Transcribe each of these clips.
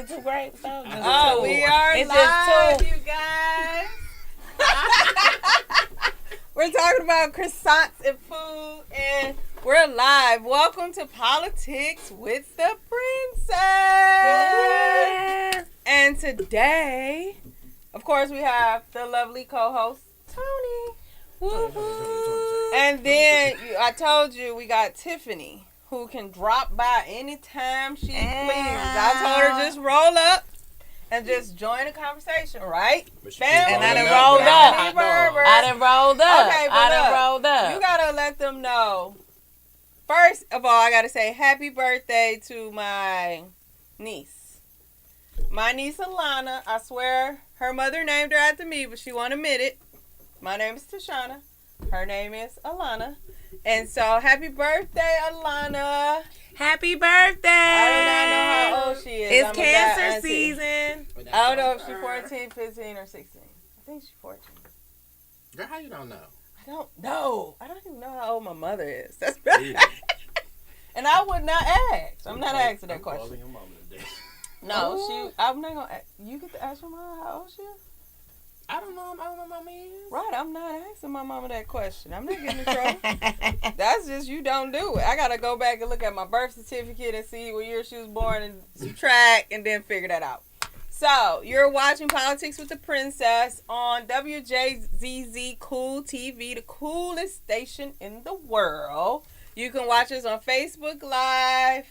Two grapes though? We are it's live, just two. you guys. We're talking about croissants and food, and we're live. Welcome to Politics with the Princess. Yeah. And today, of course, we have the lovely co-host, Tony. Woo-hoo. And then I told you we got Tiffany, who can drop by anytime she pleases. I told her just roll up and just join the conversation, right? And I done rolled up. I done rolled up. Okay, but I done look, rolled up. you gotta let them know. First of all, I gotta say happy birthday to my niece. My niece Alana. I swear her mother named her after me, but she won't admit it. My name is Tashawna. Her name is Alana. And so, happy birthday, Alana. Happy birthday. I do not know how old she is. It's I'm a cancer bad auntie. season. I don't know if she's 14, 15, or 16. I think she's 14. Girl, how you don't know? I don't know. I don't even know how old my mother is. That's Yeah. And I would not ask. I'm not asking that I'm question. calling your mama today. No, I'm not going to ask. You get to ask your mom how old she is? I don't know how old my mama is. Right, I'm not asking my mama that question. I'm not getting in trouble. That's just, you don't do it. I got to go back and look at my birth certificate and see what year she was born and subtract and then figure that out. So, you're watching Politics with the Princess on WJZZ Cool TV, the coolest station in the world. You can watch us on Facebook Live,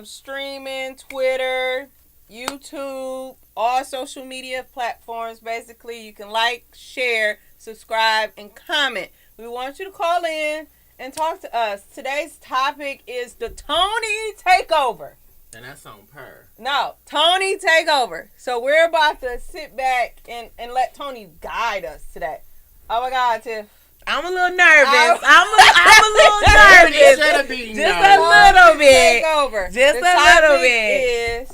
streaming, Twitter, YouTube, all social media platforms. Basically, you can like, share, subscribe, and comment. We want you to call in and talk to us. Today's topic is the Tony Takeover. And that's on per. No, Tony Takeover. So we're about to sit back and let Tony guide us today. Oh my God, Tiff. I'm a little nervous. I'm a little nervous. Just a little bit. Takeover. Just the a little bit. Is,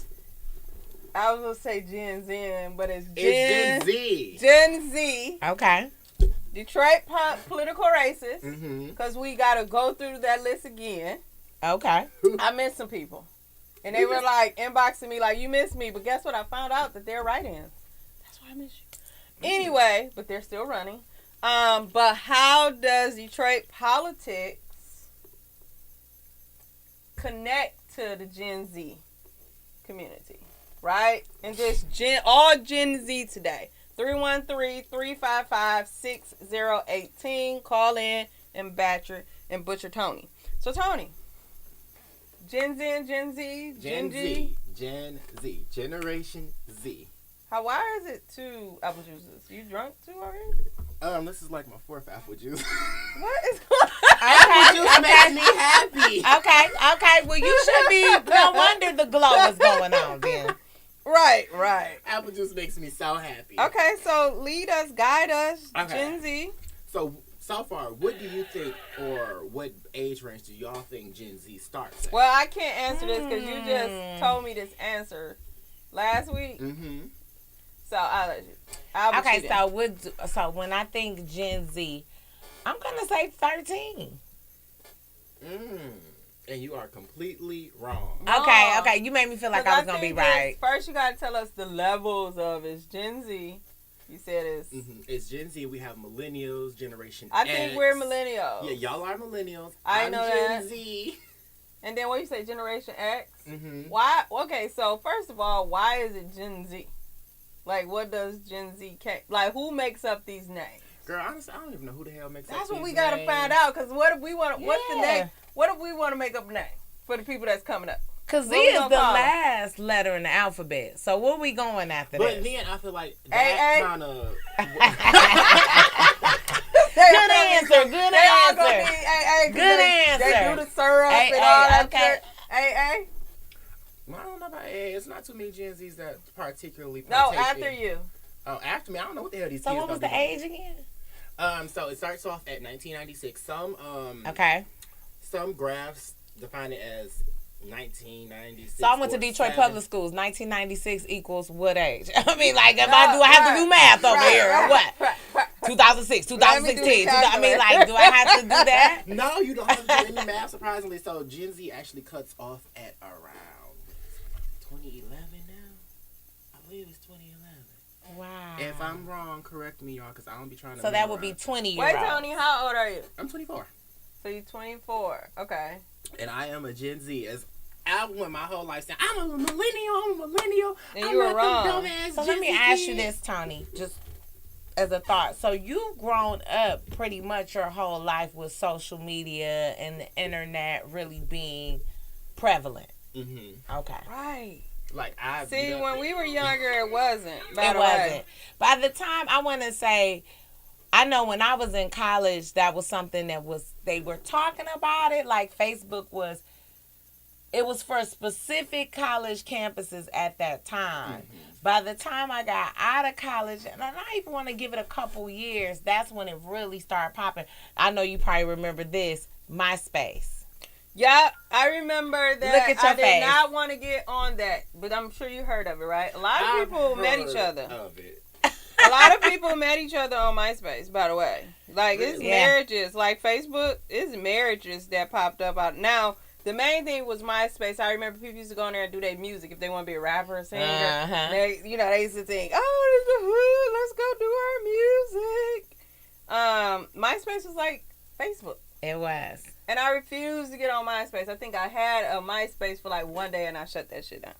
I was going to say Gen Z, but it's Gen Z. Gen Z. Okay. Detroit political races. Mm-hmm. Because we got to go through that list again. Okay. I missed some people. And they were like inboxing me like, you missed me. But guess what? I found out that they're write-ins. That's why I missed you. Anyway, but they're still running. But how does Detroit politics connect to the Gen Z community? Right? And just all Gen Z today. 313-355-6018. Call in and butcher Tony. So, Tony. Gen Z and Gen Z? Gen Z. Generation Z. Why is it 2 apple juices? You drunk 2 already? This is like my 4th apple juice. What is going on? Apple juice makes me happy. Okay. Well, you should be. No wonder the glow is going on then. Right. Apple juice makes me so happy. Okay, so lead us, guide us, Okay. Gen Z. So far, what do you think, or what age range do y'all think Gen Z starts at? Well, I can't answer this because you just told me this answer last week. Mm-hmm. So I'll let you. Okay, so when I think Gen Z, I'm gonna say 13. And you are completely wrong. Okay. You made me feel like I was gonna be right. First, you gotta tell us the levels of it. Gen Z. You said it's. Mm-hmm. It's Gen Z. We have millennials, Generation I X. think we're millennials. Yeah, y'all are millennials. I I'm know Gen that. Z. And then what you say, Generation X? Mm-hmm. Why? Okay, so first of all, why is it Gen Z? Like, what does Gen Z like? Who makes up these names? Girl, honestly, I don't even know who the hell makes up That's what these we gotta names. find out. Cause what if we want? What's the Yeah. name? What if we want to make up a name for the people that's coming up? Cause Z What we is gonna the call it? last letter in the alphabet. So what we going after But this? then I feel like AA? that kind of. Good answer. Good They all gonna answer. be AA. Good They answer. do the syrup and AA, all that okay. shit. AA? I don't know about AA. It's not too many Gen Zs that particularly. No, partake after in- you. Oh, after me. I don't know what the hell these So kids what was gonna the be age again? doing. So it starts off at 1996. Okay. Some graphs define it as 1996. So I went to or Detroit 7. Public Schools. 1996 equals what age? I mean, like, do I have to do math over here or what? 2006, 2016. I mean, like, do I have to do that? No, you don't have to do any math, surprisingly. So Gen Z actually cuts off at around 2011 now. 2011. Wow. If I'm wrong, correct me, y'all, because I don't be trying to. So that would be 20 years Wait, old. Tony, how old are you? I'm 24. So you're 24. Okay. And I am a Gen Z. As I went my whole life saying, I'm a millennial. And I'm you were not wrong. them dumbass So Gen let me Z ask you kids. this, Tony, just as a thought. So you've grown up pretty much your whole life with social media and the internet really being prevalent. Mm-hmm. Okay. Right. Like, I See, when we were younger, it wasn't. By It the wasn't. way. By the time I want to say, I know when I was in college, that was something that they were talking about it. Like Facebook it was for specific college campuses at that time. Mm-hmm. By the time I got out of college, and I even want to give it a couple years, that's when it really started popping. I know you probably remember this, MySpace. Yeah, I remember that. Look at your I did face. not want to get on that, but I'm sure you heard of it, right? A lot of people met each other. Of it. A lot of people met each other on MySpace, by the way. Like, it's Yeah. marriages. Like, Facebook, it's marriages that popped up out. Now, the main thing was MySpace. I remember people used to go in there and do their music if they want to be a rapper or singer. Uh-huh. They used to think, oh, this is the hood. Let's go do our music. MySpace was like Facebook. It was. And I refused to get on MySpace. I think I had a MySpace for like one day and I shut that shit down.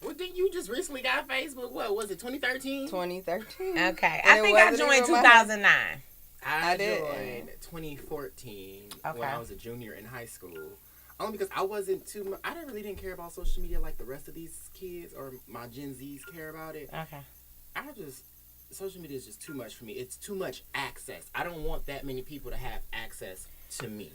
Well, then you just recently got Facebook. What was it, 2013? 2013. Okay. And I it think I wasn't joined even my- 2009. I did. joined 2014 Okay. when I was a junior in high school. Only because I wasn't too much, I didn't care about social media like the rest of these kids or my Gen Zs care about it. Okay. Social media is just too much for me. It's too much access. I don't want that many people to have access to me.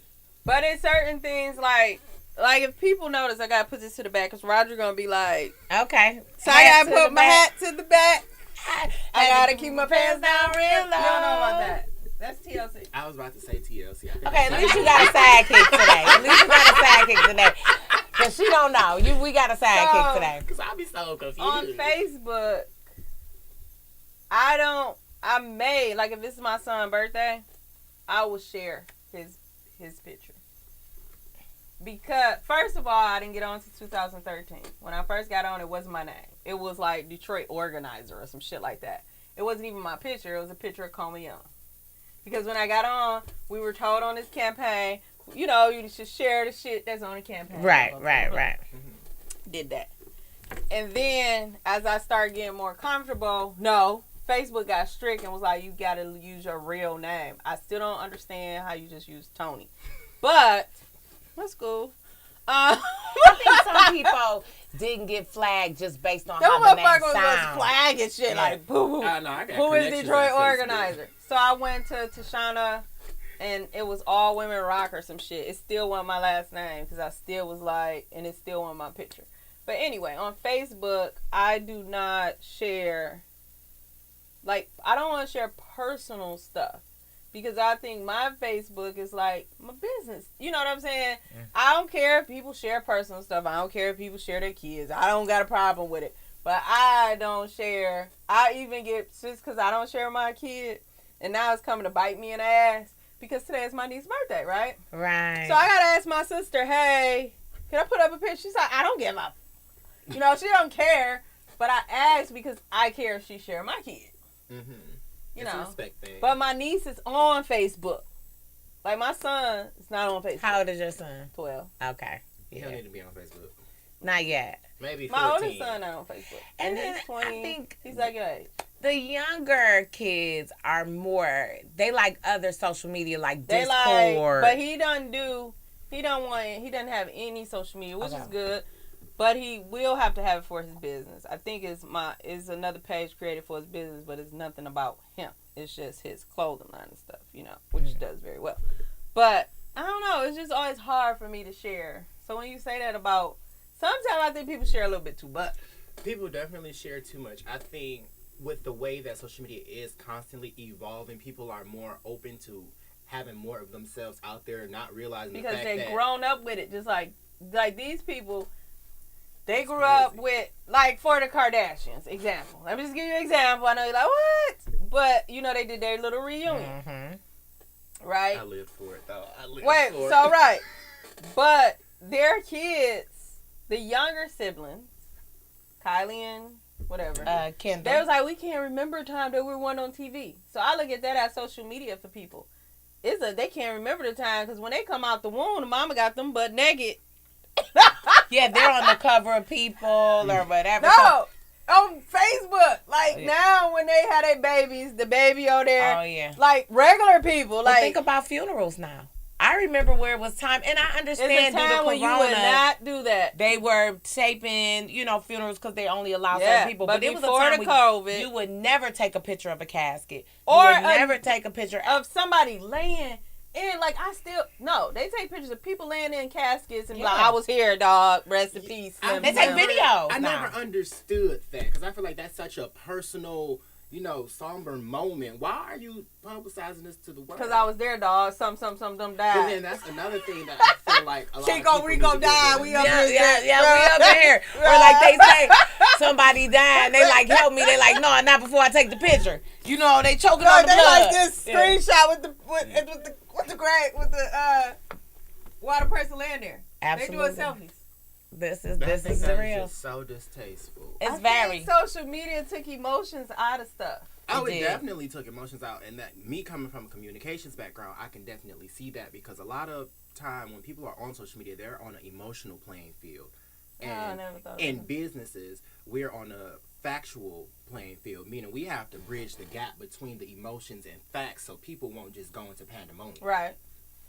But in certain things, like if people notice, I gotta put this to the back because Roger gonna be like, Okay. so I gotta put my hat to the back. I gotta keep my pants down real low. You don't know about that. That's TLC. I was about to say TLC. I think Okay, at least you got a sidekick today. At least you got a sidekick today. Because she don't know. We got a sidekick today. Because I'll be so confused. On Facebook, I may, like if this is my son's birthday, I will share his picture. Because, first of all, I didn't get on until 2013. When I first got on, it wasn't my name. It was like Detroit Organizer or some shit like that. It wasn't even my picture. It was a picture of Coma Young. Because when I got on, we were told on this campaign, you should share the shit that's on the campaign. Right. Did that. And then, as I started getting more comfortable, no, Facebook got strict and was like, you got to use your real name. I still don't understand how you just use Tony. But, that's cool. I think some people didn't get flagged just based on how the name motherfuckers was sounds. flagging shit like, boo. I know, I got Who is connections Detroit on Facebook. Organizer? So I went to Tashawna, and it was all women rock or some shit. It still wasn't my last name because I still was like, and it still wasn't my picture. But anyway, on Facebook, I do not share, I don't want to share personal stuff because I think my Facebook is like my business. You know what I'm saying? Yeah. I don't care if people share personal stuff. I don't care if people share their kids. I don't got a problem with it. But I don't share. I even get, just because I don't share my kid, and now it's coming to bite me in the ass because today is my niece's birthday, right? Right. So I got to ask my sister, hey, can I put up a picture? She's like, I don't give a, she don't care. But I asked because I care if she share my kid. Mm-hmm. It's a respect thing. But my niece is on Facebook. Like my son is not on Facebook. How old is your son? 12. Okay. He don't need to be on Facebook. Not yet. Maybe 14. My oldest son not on Facebook. And he's 20. I think he's like your age. The younger kids are more, they like other social media like Discord. But he doesn't have any social media, which is good. But he will have to have it for his business. I think it's another page created for his business, but it's nothing about him. It's just his clothing line and stuff, which he does very well. But I don't know. It's just always hard for me to share. So when you say that about, sometimes I think people share a little bit too much. People definitely share too much. I think with the way that social media is constantly evolving, people are more open to having more of themselves out there, not realizing because the fact they've that grown up with it. Just like these people. They grew up with, for the Kardashians, example. Let me just give you an example. I know you're like, what? But, they did their little reunion. Mm-hmm. Right? I lived for it, though. Right. But their kids, the younger siblings, Kylie and whatever. Kendall. They was like, we can't remember a time that we weren't on TV. So I look at that as social media for people. They can't remember the time because when they come out the womb, the mama got them butt naked. Yeah, they're on the cover of People or whatever. No, on Facebook. Like now when they have their babies, the baby on there. Oh, yeah. Like regular people. Like, Like think about funerals now. I remember where it was time, and I understand it's a due to time when you would Corona, not do that. they were taping, funerals because they only allow certain people. But it was a before time the when COVID, you would never take a picture of a casket. Or you would never take a picture of somebody laying in. Like they take pictures of people laying in caskets and be like, I was here, dog. Rest in peace. They take videos. I never understood that because I feel like that's such a personal, somber moment. Why are you publicizing this to the world? Because I was there, dog. Some died. But then that's another thing that I feel like a lot Chico of people Rico need to died. do. We up Yeah, here. we up here. Or like they say, somebody died. They like, help me. They like, no, not before I take the picture. They choking on the They blood. like this screenshot with the while the person laying there. Absolutely. They doing selfies. This is That's real. just so distasteful. It's I very. think social media took emotions out of stuff. Oh, it did. definitely took emotions out, and that me coming from a communications background, I can definitely see that because a lot of time when people are on social media, they're on an emotional playing field, and in businesses, we're on a factual playing field, meaning we have to bridge the gap between the emotions and facts, so people won't just go into pandemonium. Right.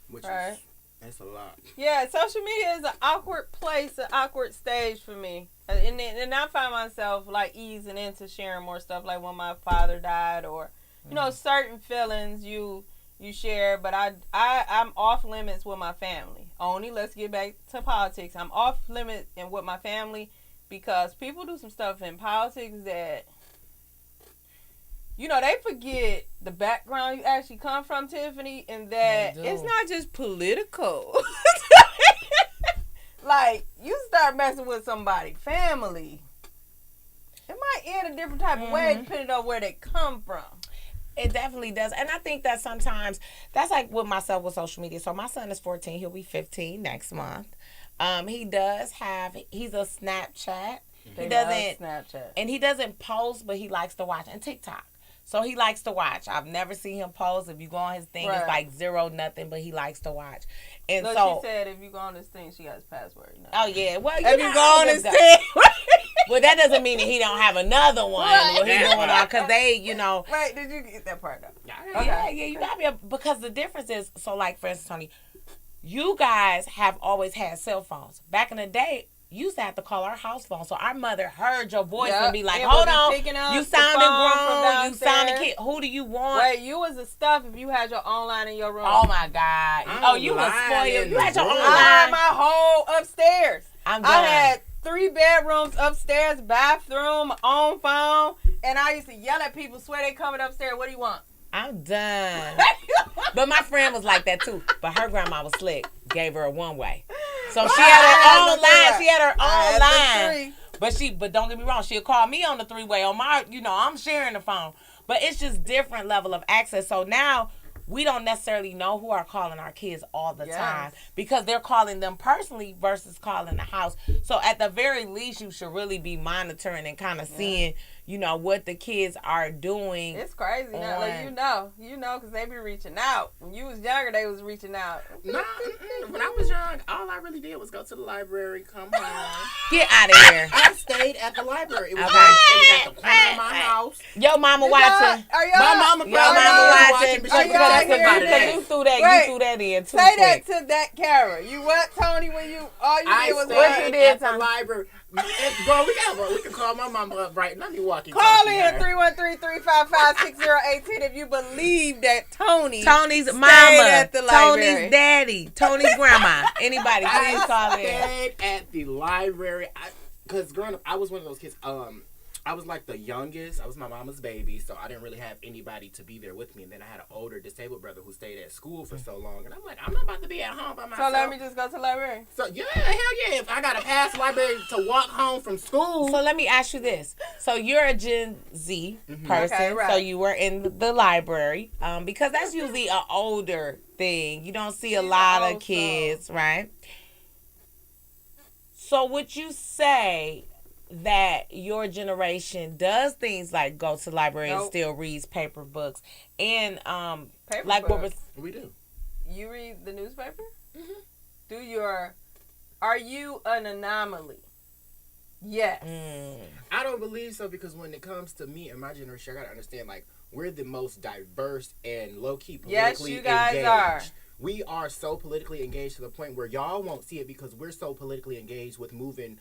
Which Right. is that's a lot. Yeah, social media is an awkward place, an awkward stage for me. And I find myself like easing into sharing more stuff like when my father died or, certain feelings you share. But I'm off limits with my family. Only let's get back to politics. I'm off limits and with my family because people do some stuff in politics that, they forget the background you actually come from, Tiffany, and that it's not just political. Like, you start messing with somebody, family, it might end a different type of way depending on where they come from. It definitely does. And I think that sometimes, that's like with myself with social media. So my son is 14. He'll be 15 next month. He's a Snapchat. He doesn't Snapchat. And he doesn't post, but he likes to watch. And TikTok. So he likes to watch. I've never seen him post. If you go on his thing, it's like 0 nothing, but he likes to watch. And so she said if you go on this thing, she got his password. Oh yeah. Well, if you go on this thing. Well, that doesn't mean that he don't have another one. What he doing on because they, Right? Did you get that part though? Yeah. You got me because the difference is like for instance, Tony, you guys have always had cell phones. Back in the day, you used to have to call our house phone, so our mother heard your voice and be like, "Hold on, you sounding grown, you sounding kid. Who do you want?" Wait, you was the stuff if you had your own line in your room. Oh my God! You was spoiled. You had your own line. I had my whole upstairs. I'm done. I had 3 bedrooms upstairs, bathroom, my own phone, and I used to yell at people. Swear they coming upstairs. What do you want? I'm done. But my friend was like that too. But her grandma was slick. Gave her a one-way. So she had her own line. She had her own line. But don't get me wrong, she'll call me on the 3-way on my, I'm sharing the phone. But it's just different level of access. So now we don't necessarily know who are calling our kids all the time because they're calling them personally versus calling the house. So at the very least, you should really be monitoring and kind of seeing, what the kids are doing. It's crazy now. Like, because they be reaching out. When you was younger, they was reaching out. No, when I was young, all I really did was go to the library, come home. Get out of here. I stayed at the library. It was, it was at the corner of my house. Your mama watching. My mama watching. But she you threw that in too Say quick. that to that camera. You what, Tony? When you all you did was what you did at the library. Bro, we can call my mama up right. Let me walk in. Call in 313-355-6018 if you believe that Tony's mama, at the library. Tony's daddy, Tony's grandma. Anybody, please call in. I stayed at the library. Because growing up, I was one of those kids. I was like the youngest. I was my mama's baby, so I didn't really have anybody to be there with me. And then I had an older disabled brother who stayed at school for so long. And I'm like, I'm not about to be at home by myself. So let me just go to the library. So, yeah, hell yeah. If I got to pass the library to walk home from school. So let me ask you this. So you're a Gen Z person. Okay, right. So you were in the library. Because that's usually an older thing. You don't see a lot of kids, right? So would you say that your generation does things like go to the library and Nope. still reads paper books and Paper like what books. We do. You read the newspaper? Mhm. Are you an anomaly? Yes. I don't believe so, because when it comes to me and my generation, I gotta understand, like, we're the most diverse and low-key politically Yes, you guys engaged. are. We are so politically engaged to the point where y'all won't see it because we're so politically engaged with moving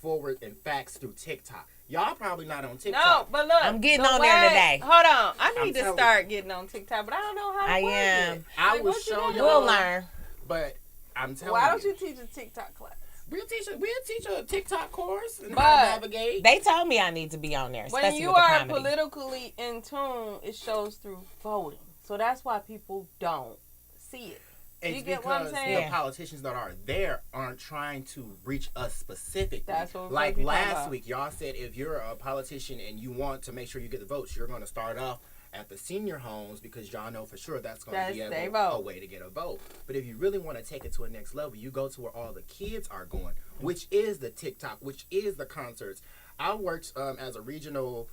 forward and facts through TikTok. Y'all probably not on No, TikTok. but look. I'm getting the on there today. Hold on. I I'm need to telling start getting on TikTok, but I don't know how to I work am. it. I Like, will what you show doing? y'all. We'll learn. But I'm telling Why don't you. you teach a TikTok class? We'll teach a TikTok course and But- how to navigate. They told me I need to be on there, When especially you with the are comedy. politically in tune, it shows through voting. So that's why people don't see it. It's You get what I'm because saying? the Yeah. politicians that are there aren't trying to reach us specifically. That's what like we're talking last about. week, y'all said if you're a politician and you want to make sure you get the votes, you're going to start off at the senior homes because y'all know for sure that's going to be That's they a vote. way to get a vote. But if you really want to take it to a next level, you go to where all the kids are going, which is the TikTok, which is the concerts. I worked as a regional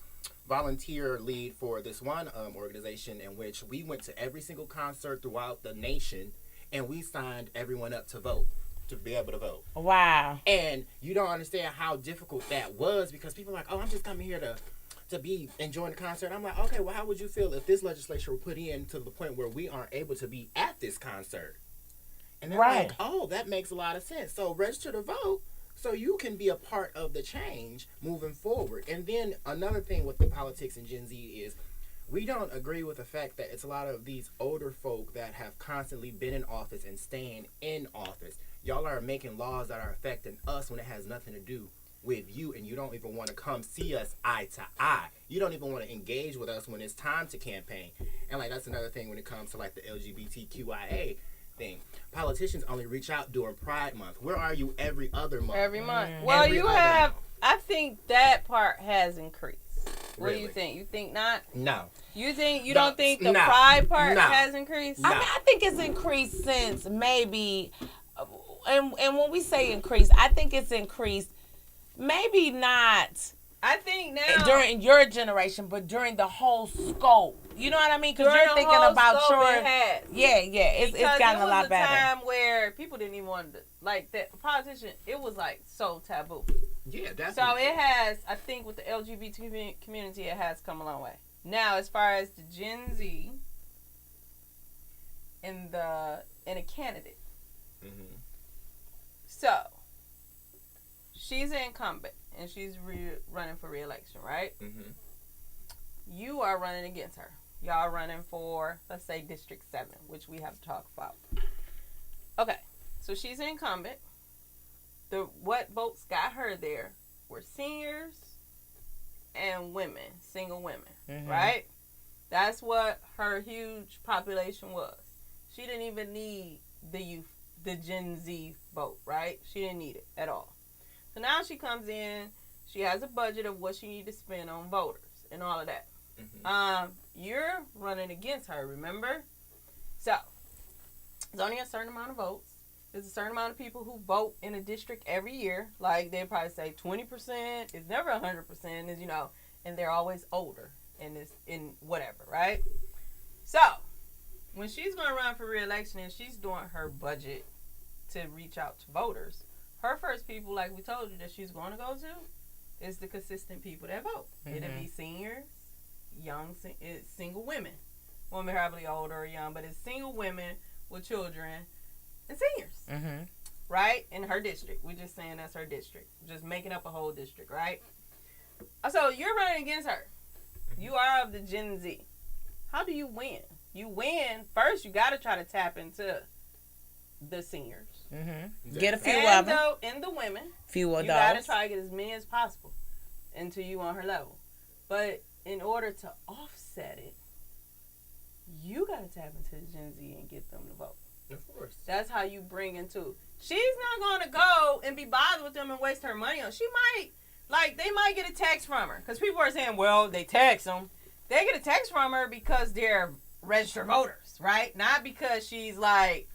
volunteer lead for this one organization in which we went to every single concert throughout the nation, and we signed everyone up to vote, to be able to vote. Wow. And you don't understand how difficult that was, because people are like, oh, I'm just coming here to be enjoying the concert. I'm like, okay, well, how would you feel if this legislature were put in to the point where we aren't able to be at this concert? And they're Right. like, oh, that makes a lot of sense. So register to vote so you can be a part of the change moving forward. And then another thing with the politics in Gen Z is we don't agree with the fact that it's a lot of these older folk that have constantly been in office and staying in office. Y'all are making laws that are affecting us when it has nothing to do with you, and you don't even want to come see us eye to eye. You don't even want to engage with us when it's time to campaign. And like that's another thing when it comes to like the LGBTQIA thing. Politicians only reach out during Pride Month. Where are you every other month? Every month. Well, Every you other have. month. I think that part has increased. What do Really? you think? You think not? No. You think you No, don't think the no, pride part no. has increased? No. I think it's increased since maybe, and when we say increased, I think it's increased maybe not I think now during your generation, but during the whole scope. You know what I mean? Because during you're the thinking whole about scope your, it has. yeah, it's Because gotten it a lot was better. time where people didn't even want to, like, that politician, it was like so taboo. Yeah, that's So it has, I think with the LGBT community, it has come a long way. Now, as far as the Gen Z and a candidate. Mhm. So, she's an incumbent and she's running for re-election, right? Mhm. You are running against her. Y'all are running for, let's say, District 7, which we have to talk about. Okay, so she's an incumbent. What votes got her there were seniors and women, single women, Mhm. right? That's what her huge population was. She didn't even need the youth, the Gen Z vote, right? She didn't need it at all. So now she comes in, she has a budget of what she needs to spend on voters and all of that. Mhm. You're running against her, remember? So, there's only a certain amount of votes. There's a certain amount of people who vote in a district every year. Like, they probably say 20%. It's never 100%, is, you know, and they're always older in whatever, right? So, when she's going to run for re-election and she's doing her budget to reach out to voters, her first people, like we told you, that she's going to go to is the consistent people that vote. It'll be seniors, young, single women. Women probably older or young, but it's single women with children and seniors, Mm-hmm. right? In her district. We're just saying that's her district. Just making up a whole district, right? So you're running against her. You are of the Gen Z. How do you win? You win, first you got to try to tap into the seniors. Mm-hmm. Get a few and of them. and the women. Few of You got to those. try to get as many as possible into you on her level. But in order to offset it, you got to tap into the Gen Z and get them to vote. Of course. That's how you bring into. She's not going to go and be bothered with them and waste her money on. She might, like, they might get a text from her. Because people are saying, well, they text them. They get a text from her because they're registered voters, right? Not because she's, like,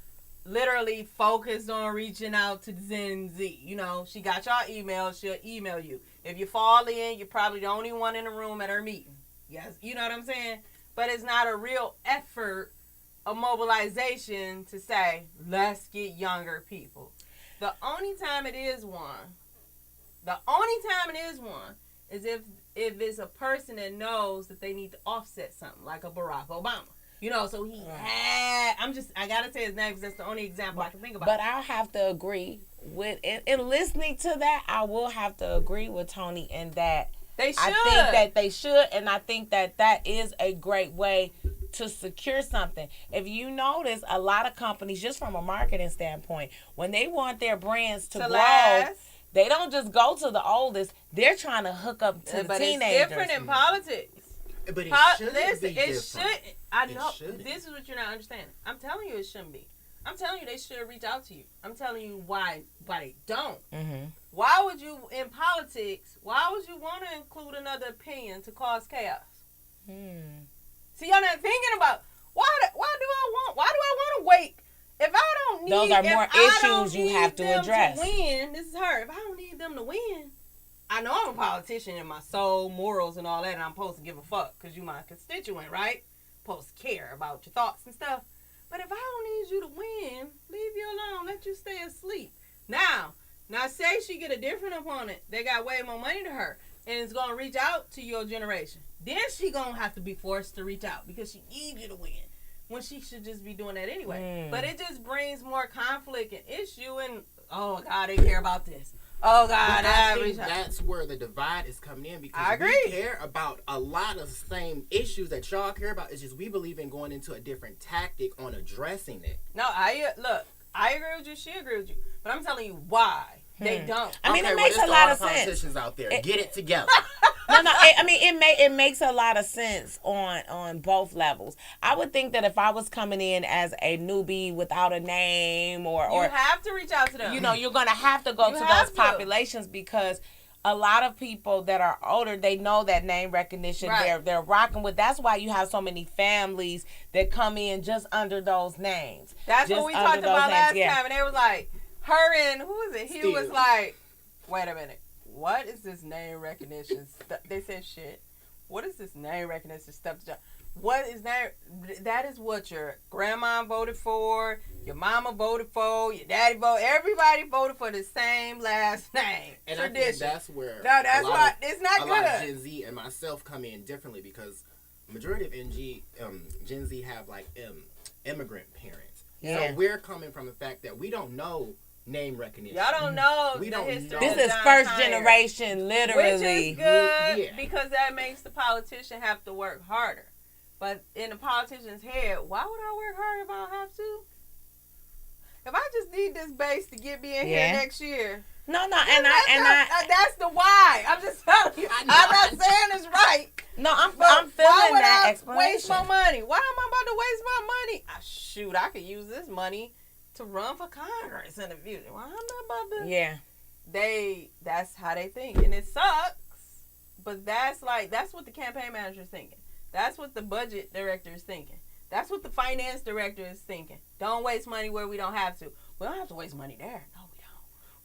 literally focused on reaching out to Gen Z. You know, she got y'all email. She'll email you. If you fall in, you're probably the only one in the room at her meeting. Yes, you know what I'm saying? But it's not a real effort of mobilization to say, let's get younger people. The only time it is one is if it's a person that knows that they need to offset something, like a Barack Obama. You know, so he had, I gotta say his name because that's the only example I can think about. But I'll have to agree with, in listening to that, I will have to agree with Tony in that they should. I think that they should, and I think that that is a great way to secure something. If you notice, a lot of companies, just from a marketing standpoint, when they want their brands to grow, last, they don't just go to the oldest. They're trying to hook up to the teenagers. It's different in politics. But it shouldn't be different. I know. This is what you're not understanding. I'm telling you it shouldn't be. I'm telling you they should reach out to you. I'm telling you why they don't. Mm-hmm. Why would you, in politics, why would you want to include another opinion to cause chaos? See, y'all not thinking about, why do I want to wait? If I don't need, those are more issues you have to address. To win, this is her. If I don't need them to win, I know I'm a politician in my soul, morals, and all that, and I'm supposed to give a fuck because you my constituent, right? Supposed to care about your thoughts and stuff. But if I don't need you to win, leave you alone. Let you stay asleep. Now say she get a different opponent. They got way more money to her, and it's gonna reach out to your generation. Then she gonna have to be forced to reach out because she needs you to win, when she should just be doing that anyway. But it just brings more conflict and issue. And oh God, they care about this. Oh God, I think that's where the divide is coming in, because I agree. We care about a lot of the same issues that y'all care about. It's just we believe in going into a different tactic on addressing it. No, I agree with you. She agree with you, but I'm telling you why they don't. I mean, okay, it makes a lot of sense. Politicians out there, get it together. It makes a lot of sense on both levels. I would think that if I was coming in as a newbie without a name or you have to reach out to them. You know, you're gonna have to go to those populations, because a lot of people that are older, they know that name recognition. Right. They're rocking with. That's why you have so many families that come in just under those names. That's just what we talked about last time, and they was like, her and who was it? He Steve. was like, wait a minute. What is this name recognition stuff? They said shit. What is this name recognition stuff? What is that? That is what your grandma voted for, your mama voted for, your daddy voted. Everybody voted for the same last name. And tradition. I think that's where it's not a good. lot of Gen Z and myself come in differently, because majority of Gen Z have like immigrant parents. Yeah. So we're coming from the fact that we don't know name recognition. Y'all don't know We the don't history. know. This of is John first Tyre. generation, literally. Which is good, Yeah. because that makes the politician have to work harder. But in the politician's head, why would I work harder if I don't have to? If I just need this base to get me in here next year. No, that's the why. I'm just telling you. I'm not saying it's right. No, I'm Why feeling would that I explanation. waste my money? Why am I about to waste my money? Shoot, I could use this money to run for Congress in the future. Well, I'm not about to. Yeah. That's how they think, and it sucks. But that's what the campaign manager is thinking. That's what the budget director is thinking. That's what the finance director is thinking. Don't waste money where we don't have to. We don't have to waste money there. No,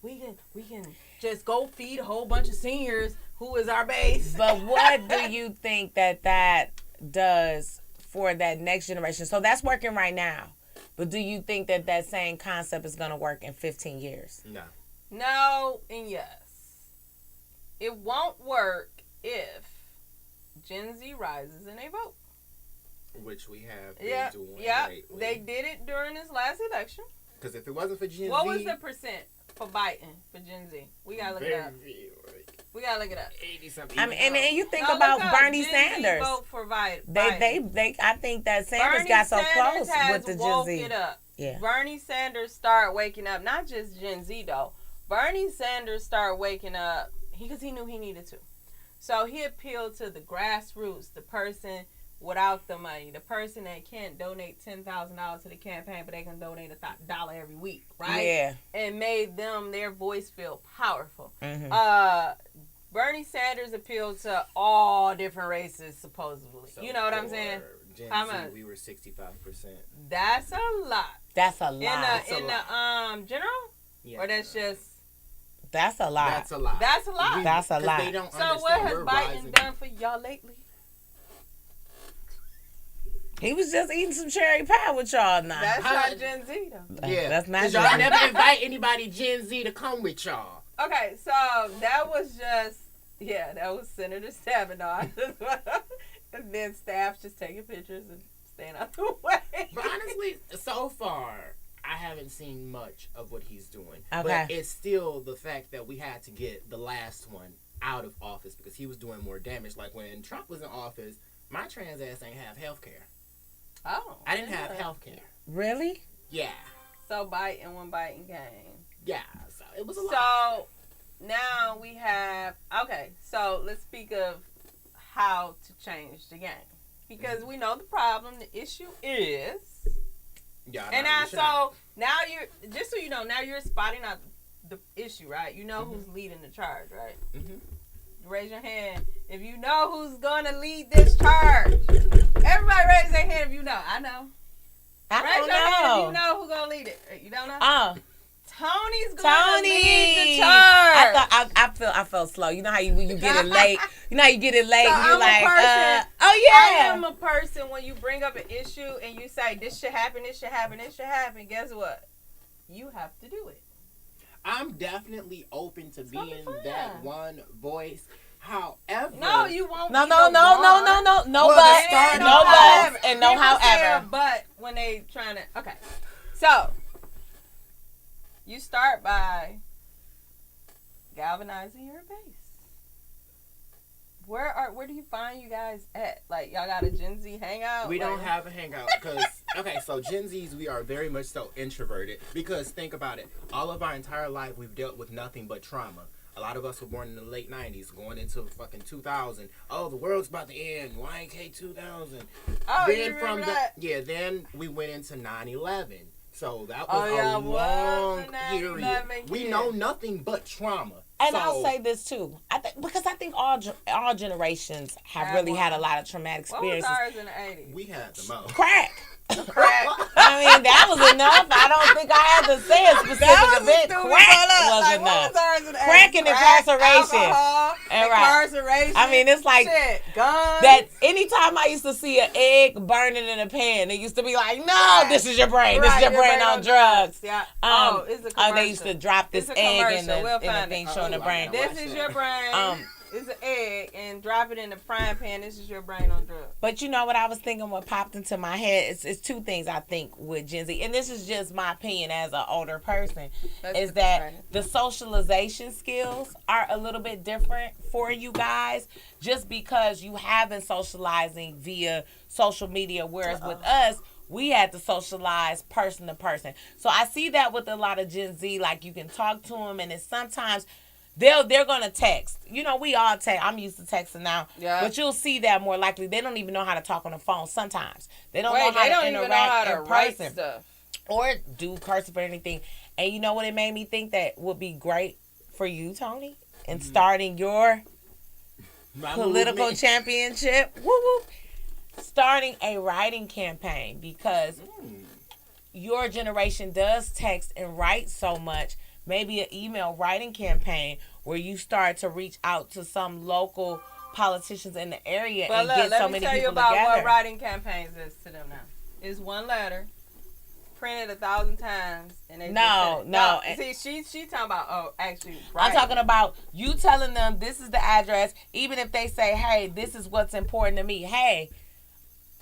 we don't. We can just go feed a whole bunch of seniors who is our base. But what do you think that does for that next generation? So that's working right now. But do you think that same concept is going to work in 15 years? No. No and yes. It won't work if Gen Z rises and they vote. Which we have Yeah, been doing lately. they did it during this last election. Because if it wasn't for Gen Z... What was the percent for Biden for Gen Z? We gotta look it up. We gotta look it up. 80-something. I mean, and you think No, about look up. Bernie Gen Sanders. Z vote for Biden. They I think that Sanders Bernie got so Sanders close has with the Gen woke Z. it up. Yeah. Bernie Sanders started waking up. Not just Gen Z though. Bernie Sanders started waking up because he knew he needed to. So he appealed to the grassroots, the person without the money, the person that can't donate $10,000 to the campaign, but they can donate $1 every week, right? Yeah. And made their voice feel powerful. Mm-hmm. Bernie Sanders appealed to all different races, supposedly. So you know what I'm saying? Gen How Z, much? we were 65%. That's a lot. That's a lot. In the general? Yeah. Or that's just That's a lot. That's a lot. That's a lot. That's a lot. They don't So understand what has we're Biden rising. done for y'all lately? He was just eating some cherry pie with y'all now. That's not Gen Z though. Yeah, That's not because y'all Gen Z. never invite anybody Gen Z to come with y'all. Okay, so that was just that was Senator Stabenow. And then staff just taking pictures and staying out the way. But honestly, so far, I haven't seen much of what he's doing. Okay. But it's still the fact that we had to get the last one out of office because he was doing more damage. Like when Trump was in office, my trans ass ain't have health care. Oh. I didn't have health care. Really? Yeah. So Biden one Biden game. Yeah. So it was a lot. So now we have so let's speak of how to change the game. Because we know the problem, the issue is Yeah. and now you're just so you know, now you're spotting out the issue, right? You know who's leading the charge, right? Mm-hmm. Raise your hand if you know who's gonna lead this charge. Everybody raise their hand if you know. I know. I Raise don't your hand if know. you know who's gonna lead it. You don't know? Tony's gonna Tony. lead the charge. I felt slow. You know how when you get it late. You know how you get it late So and you're I'm a like, person- oh I yeah. am a person when you bring up an issue and you say this should happen, this should happen, this should happen. Guess what? You have to do it. I'm definitely open to gonna be being fun. that one voice. However, No, you won't. No, be no, the no, no, one. no, no, no, Well, but, the start no, of but, it. and no, People say a however. but when they trying to. Okay, so you start by galvanizing your base. Where do you find you guys at? Like y'all got a Gen Z hangout? we don't Like, have a hangout because so Gen Zs, we are very much so introverted because think about it, all of our entire life we've dealt with nothing but trauma. A lot of us were born in the late 90s, going into fucking 2000. Oh, the world's about to end. YK 2000. Oh, then you remember that? Then we went into 9/11. So that Oh, was yeah, a long was the period. 9/11 We kid. know nothing but trauma. And So- I'll say this too. I think all generations have Had really one. had a lot of traumatic What was experiences. ours in the 80s? we had the most. Crack. Crack. I mean, that was enough. I don't think I had to say a specific event. Crack was Like, enough. what was ours in the 80s? Crack and incarceration. Alcohol, And right. incarceration. I mean, it's like shit, guns. that anytime I used to see an egg burning in a pan, it used to be like, no, this is your brain. This is Right, your brain on drugs. Yeah. Oh, It's a commercial. they used to drop this It's a egg in commercial. We'll the find thing it. showing the Oh, brain. I This watch is that. your brain. It's an egg, and drop it in the frying pan. This is your brain on drugs. But you know what I was thinking, what popped into my head, it's two things I think with Gen Z, and this is just my opinion as an older person, is that the socialization skills are a little bit different for you guys just because you have been socializing via social media, whereas with us, we had to socialize person to person. So I see that with a lot of Gen Z, like you can talk to them, and it's sometimes they're gonna text. You know, we all text. I'm used to texting now, but you'll see that more likely. They don't even know how to talk on the phone. Sometimes they don't know how to interact in person stuff or do cursive or anything. And you know what? It made me think that would be great for you, Tony, in starting your political championship. Woo woo. Starting a writing campaign because your generation does text and write so much. Maybe an email writing campaign where you start to reach out to some local politicians in the area and get so many people together. Let me tell you about what writing campaigns is to them now. It's one letter, printed 1,000 times, and they No. See, she talking about actually. I'm talking about you telling them this is the address, even if they say, hey, this is what's important to me. Hey,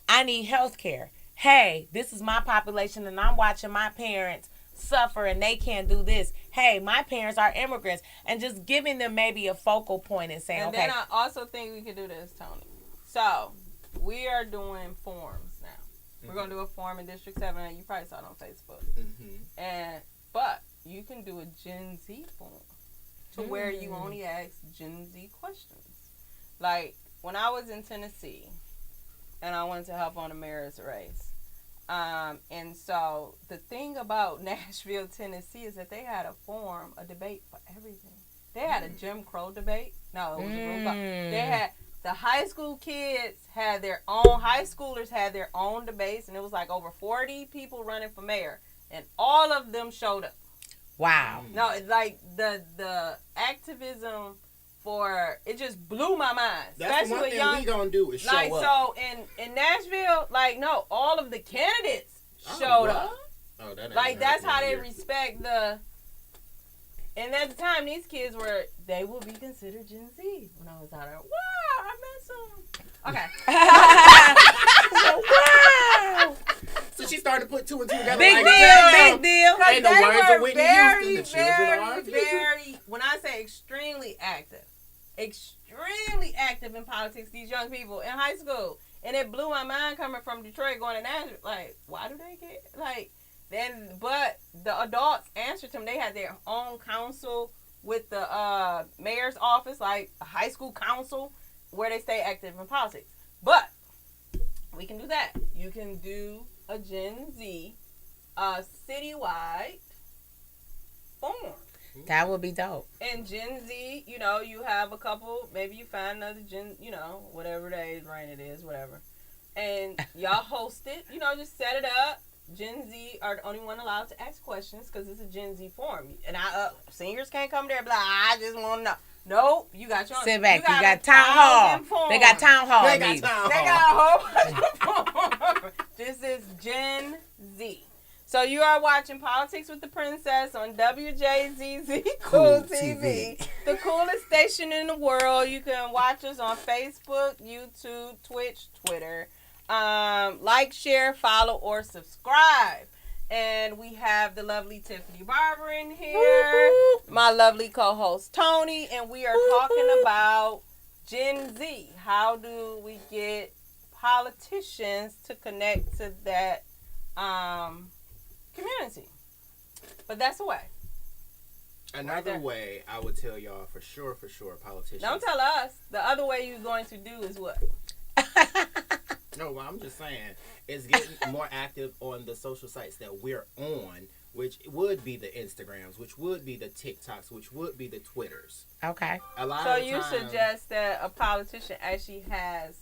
I need health care. Hey, this is my population and I'm watching my parents suffer and they can't do this. Hey, my parents are immigrants. And just giving them maybe a focal point and saying, and okay. then I also think we could do this, Tony. So, we are doing forums now. We're going to do a forum in District 7. You probably saw it on Facebook. But you can do a Gen Z forum to where you only ask Gen Z questions. Like, when I was in Tennessee, and I wanted to help on the mayor's race. And so the thing about Nashville, Tennessee is that they had a debate for everything. They had a Jim Crow debate. No, it was a real They had the high school kids had their own, high schoolers had their own debates, and it was like over 40 people running for mayor, and all of them showed up. Wow. No, it's like the activism for it just blew my mind. That's the one thing we gonna do is show like, up. So in Nashville, like no, all of the candidates showed up. Oh, that ain't like that's how they here. respect the. And at the time, these kids they will be considered Gen Z. When I was out there, wow, I met some. Okay. Wow. So she started to put two and two together. Big like, deal, damn. big deal. And the They words were of Whitney very, Houston, the children are our future. very, when I say extremely active in politics, these young people in high school. And it blew my mind coming from Detroit going to Nashville. Like, why do they get, like, then, but the adults answered to them. They had their own council with the mayor's office, like a high school council, where they stay active in politics. But we can do that. You can do a Gen Z citywide form. That would be dope. And Gen Z, you know, you have a couple, maybe you find another Gen, you know, whatever the age range it is, whatever. And y'all host it, you know, just set it up. Gen Z are the only one allowed to ask questions because it's a Gen Z forum. And seniors can't come there and be like, I just want to know. Nope, you got your own. Sit back. You got town hall. They got town hall. They got town hall. They got a whole bunch of forms. This is Gen Z. So you are watching Politics with the Princess on WJZZ Cool TV. The coolest station in the world. You can watch us on Facebook, YouTube, Twitch, Twitter. Like, share, follow, or subscribe. And we have the lovely Tiffany Barber in here. My lovely co-host Tony. And we are talking about Gen Z. How do we get politicians to connect to that community? But that's a way. Another way I would tell y'all for sure, politicians. Don't tell us. The other way you're going to do is what? No, well, I'm just saying it's getting more active on the social sites that we're on, which would be the Instagrams, which would be the TikToks, which would be the Twitters. Okay. So you suggest that a politician actually has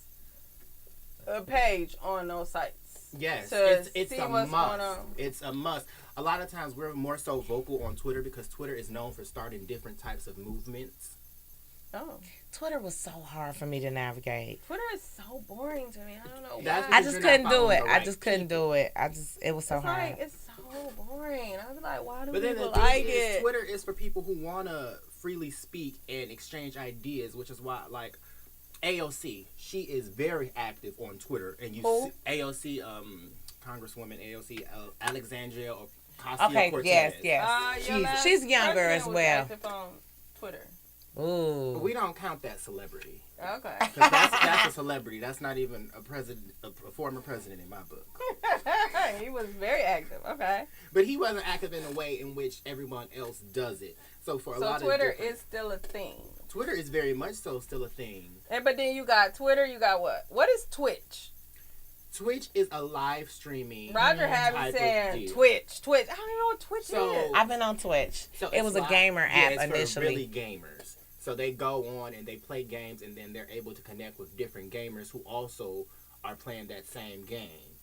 a page on those sites? Yes, to it's see a what's must. going on. It's a must. A lot of times we're more so vocal on Twitter because Twitter is known for starting different types of movements. Oh. Twitter was so hard for me to navigate. Twitter is so boring to me. I don't know That's why. I just couldn't do it. I just couldn't do it. It was so It's hard. like, it's so boring. I was like, why do But then people the thing like is, it? Twitter is for people who want to freely speak and exchange ideas, which is why, like, AOC, she is very active on Twitter. And you see AOC, Congresswoman AOC, Alexandria Ocasio-Cortez. Yes. She's younger as well. Active on Twitter. Ooh. We don't count that celebrity. Okay. 'Cause that's a celebrity. That's not even a president, a former president in my book. He was very active. Okay. But he wasn't active in a way in which everyone else does it. So for a lot of Twitter is still a thing. Twitter is very much so still a thing. But then you got Twitter. You got what? What is Twitch? Twitch is a live streaming. Roger had me saying Twitch. I don't even know what Twitch is. I've been on Twitch. So it was a gamer app it's initially. For really gamers. So they go on and they play games, and then they're able to connect with different gamers who also are playing that same game.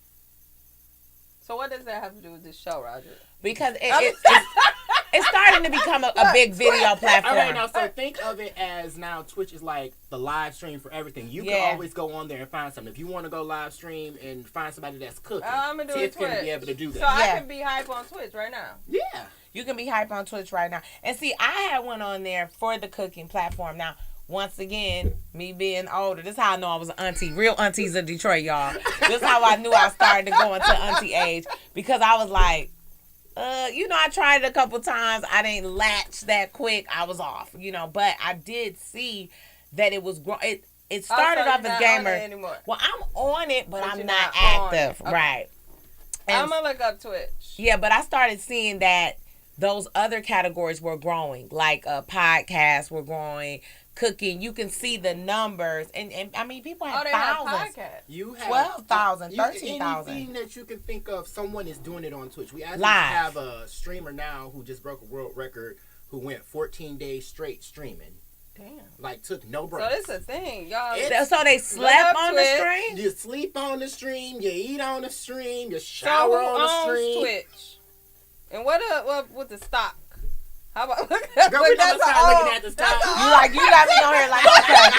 So what does that have to do with this show, Roger? Because it's starting to become a big video platform. All right, now, so think of it as now Twitch is like the live stream for everything. You can always go on there and find something. If you want to go live stream and find somebody that's cooking, I'm going to do it Twitch. Gonna be able to do that. So I can be hype on Twitch right now. Yeah. You can be hype on Twitch right now. And see, I had one on there for the cooking platform. Now, once again, me being older, this is how I know I was an auntie. Real aunties of Detroit, y'all. This is how I knew I started to go into auntie age. Because I was like, I tried it a couple times. I didn't latch that quick. I was off, But I did see that it was growing. It started off as gamer. Well, I'm on it, but I'm not active. Okay. Right. And I'm going to look up Twitch. Yeah, but I started seeing that those other categories were growing. Like podcasts were growing. Cooking, you can see the numbers, and I mean, people have thousands. You have 12,000, 13,000. Anything that you can think of, someone is doing it on Twitch. We actually have a streamer now who just broke a world record, who went 14 days straight streaming. Damn. Like, took no breaks. So it's a thing, y'all. So they slept on the stream? You sleep on the stream, you eat on the stream, you shower on the stream. Twitch? And what with the stock? How about Girl, we never start looking at the stars. You got me on here like, okay.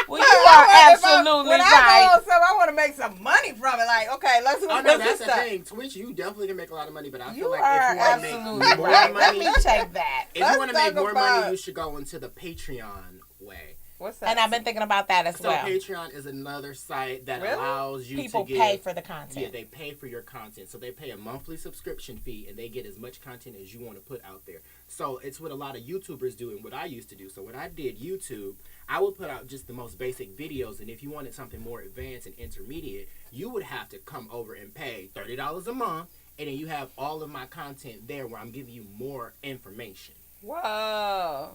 Well, you are absolutely when right. I go on something, I want to make some money from it. Like, okay, let's look Oh at no, this that's the stuff. thing. Twitch, you definitely can make a lot of money, but I You feel like are if you want to absolutely make more right. Let money, me check that. if you want to make more about- money, you should go into the Patreon way. What's that? And I've been thinking about that as So well. Patreon is another site that Really? allows you People to get, pay for the content. Yeah, they pay for your content. So they pay a monthly subscription fee and they get as much content as you want to put out there. So it's what a lot of YouTubers do and what I used to do. So when I did YouTube, I would put out just the most basic videos, and if you wanted something more advanced and intermediate, you would have to come over and pay $30 a month, and then you have all of my content there where I'm giving you more information. Whoa.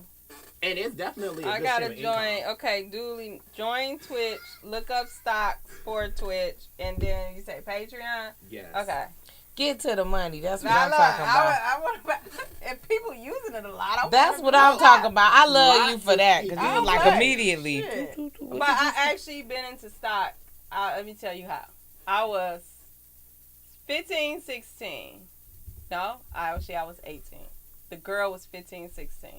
And it's definitely a I good gotta stream of join. income. Okay, duly join Twitch. Look up stocks for Twitch, and then you say Patreon. Yes. Okay. Get to the money. That's what Now I'm look, talking about. I want if people using it a lot. That's what I'm talking about. I love you for that because you Lots was of like people. immediately. Shit. What But did you I say? actually been into stock. Let me tell you how. I was 15, 16. No, I was 18. The girl was 15, 16.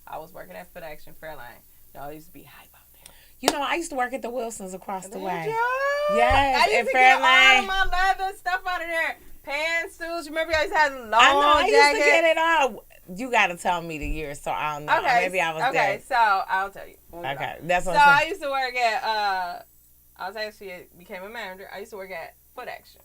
I was working at Foot Action Fairlane. Y'all used to be hype out there. You know, I used to work at the Wilsons across the Did way. you? Yes, I used in to get all Fairlane. of my leather stuff out of there. Pantsuits. Remember, I used to have long I know. I used to jackets? get it all. You got to tell me the year, so I don't know. Okay. Maybe I was okay, there. so I'll tell you. when we Okay, go. that's what So I'm I saying. used to work at, I was actually became a manager. I used to work at Foot Action.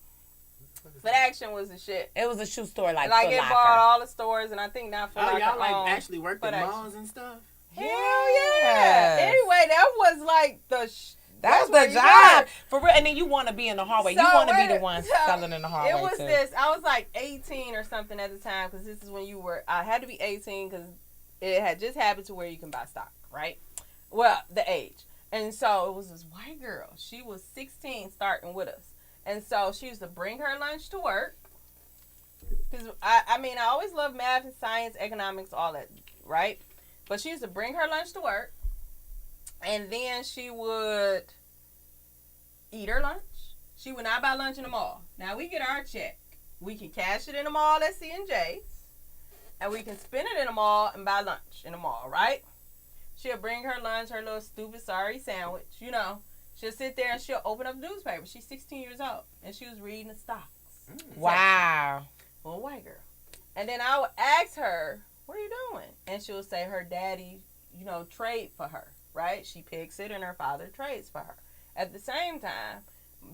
Foot Action was the shit. It was a shoe store like Like Foot it Locker. bought all the stores, and I think now Foot Oh, Locker y'all like owns actually worked Foot at Action. malls and stuff? Hell yeah! Yes. Anyway, that was like the. That's where the you job. work. For real. And then you want to be in the hallway. So you want to be wait, the one so selling in the hallway, It was too. this. I was like 18 or something at the time because this is when you were. I had to be 18 because it had just happened to where you can buy stock, right? Well, the age. And so it was this white girl. She was 16 starting with us. And so she used to bring her lunch to work. Because, I mean, I always loved math and science, economics, all that, right? But she used to bring her lunch to work. And then she would eat her lunch. She would not buy lunch in the mall. Now, we get our check. We can cash it in the mall at C&J's. And we can spend it in the mall and buy lunch in the mall, right? She'll bring her lunch, her little stupid sorry sandwich, you know. She'll sit there and she'll open up the newspaper. She's 16 years old. And she was reading the stocks. Wow. Well, white girl. And then I would ask her, what are you doing? And she would say her daddy, you know, trade for her, right? She picks it and her father trades for her. At the same time,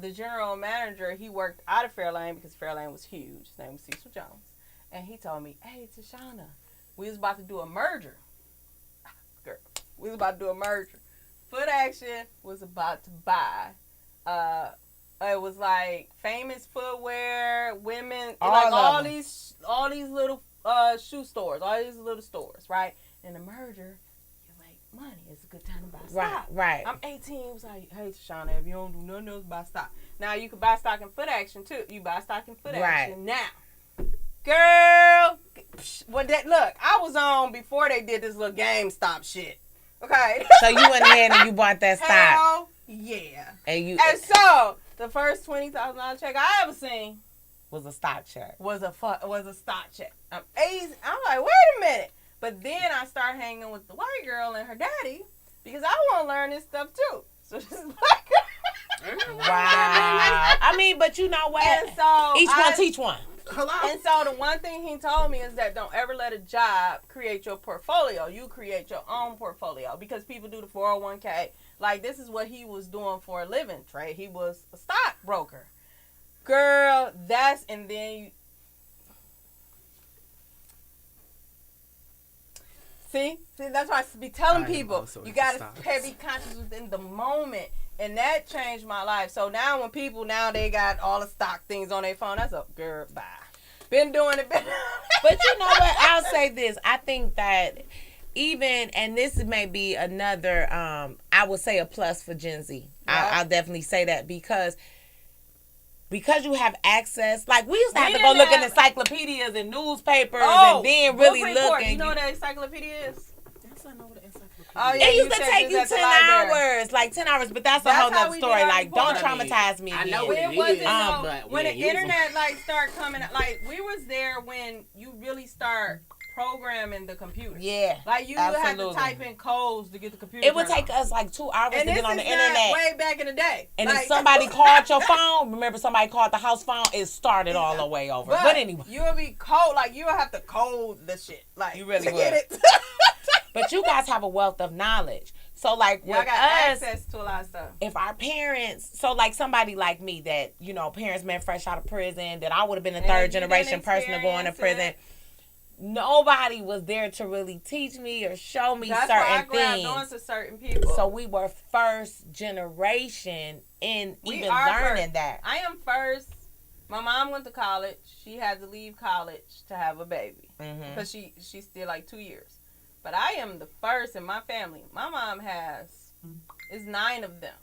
the general manager, he worked out of Fairlane because Fairlane was huge. His name was Cecil Jones. And he told me, hey, Tashawna, we was about to do a merger. Girl, we was about to do a merger. Foot Action was about to buy, it was like famous footwear, women, all these little shoe stores, all these little stores, right? In the merger, you make money. It's a good time to buy stock. Right. I'm 18. It was like, hey, Tashawna, if you don't do nothing else, buy stock. Now you can buy stock in Foot Action too. You buy stock in Foot Action now. Girl, look, I was on before they did this little GameStop shit. Okay. So you went ahead and you bought that stock. Hell yeah. And so the first $20,000 check I ever seen was a stock check. was a stock check. I'm like, wait a minute. But then I start hanging with the white girl and her daddy because I want to learn this stuff too. So this is black girl. Wow. I mean, but you know what? And so Each one teach one. Hello? And so the one thing he told me is that don't ever let a job create your portfolio. You create your own portfolio because people do the 401k. Like, this is what he was doing for a living, Trey. He was a stockbroker. Girl, and then you... See, that's why I be telling people, you got to be conscious within the moment. And that changed my life. So now when people, they got all the stock things on their phone, that's a girl, bye. Been doing it. But you know what? I'll say this. I think that even, and this may be another, I would say a plus for Gen Z. Yeah. I'll definitely say that because you have access. Like, we used to have to go look in encyclopedias and newspapers and then really look. You know what an encyclopedia is? Yes, I know what an encyclopedia Oh, is. yeah, It used you to said take this you at the 10 library. hours. Like 10 hours, but that's a That's whole how nother we story. did our Like, don't report. traumatize me I again. know what It it wasn't is, no, but when the we didn't use internet start coming, like we was there when you really start programming the computer. Yeah. Like, you would have to type in codes to get the computer. It would take us like 2 hours to get on the internet. Way back in the day. And if somebody called your phone, remember somebody called the house phone, it started all the way over. But anyway. You would be code, like, you would have to code the shit. Like, you really to would. Get it. But you guys have a wealth of knowledge. So, like, with I got us, access to a lot of stuff. If our parents, so like somebody like me that, you know, parents met fresh out of prison, that I would have been a third generation person to go into prison. Nobody was there to really teach me or show me certain things. That's why I grabbed on to certain people. So we were first generation in even learning that. I am first. My mom went to college. She had to leave college to have a baby because she's still like 2 years. But I am the first in my family. My mom is 9 of them.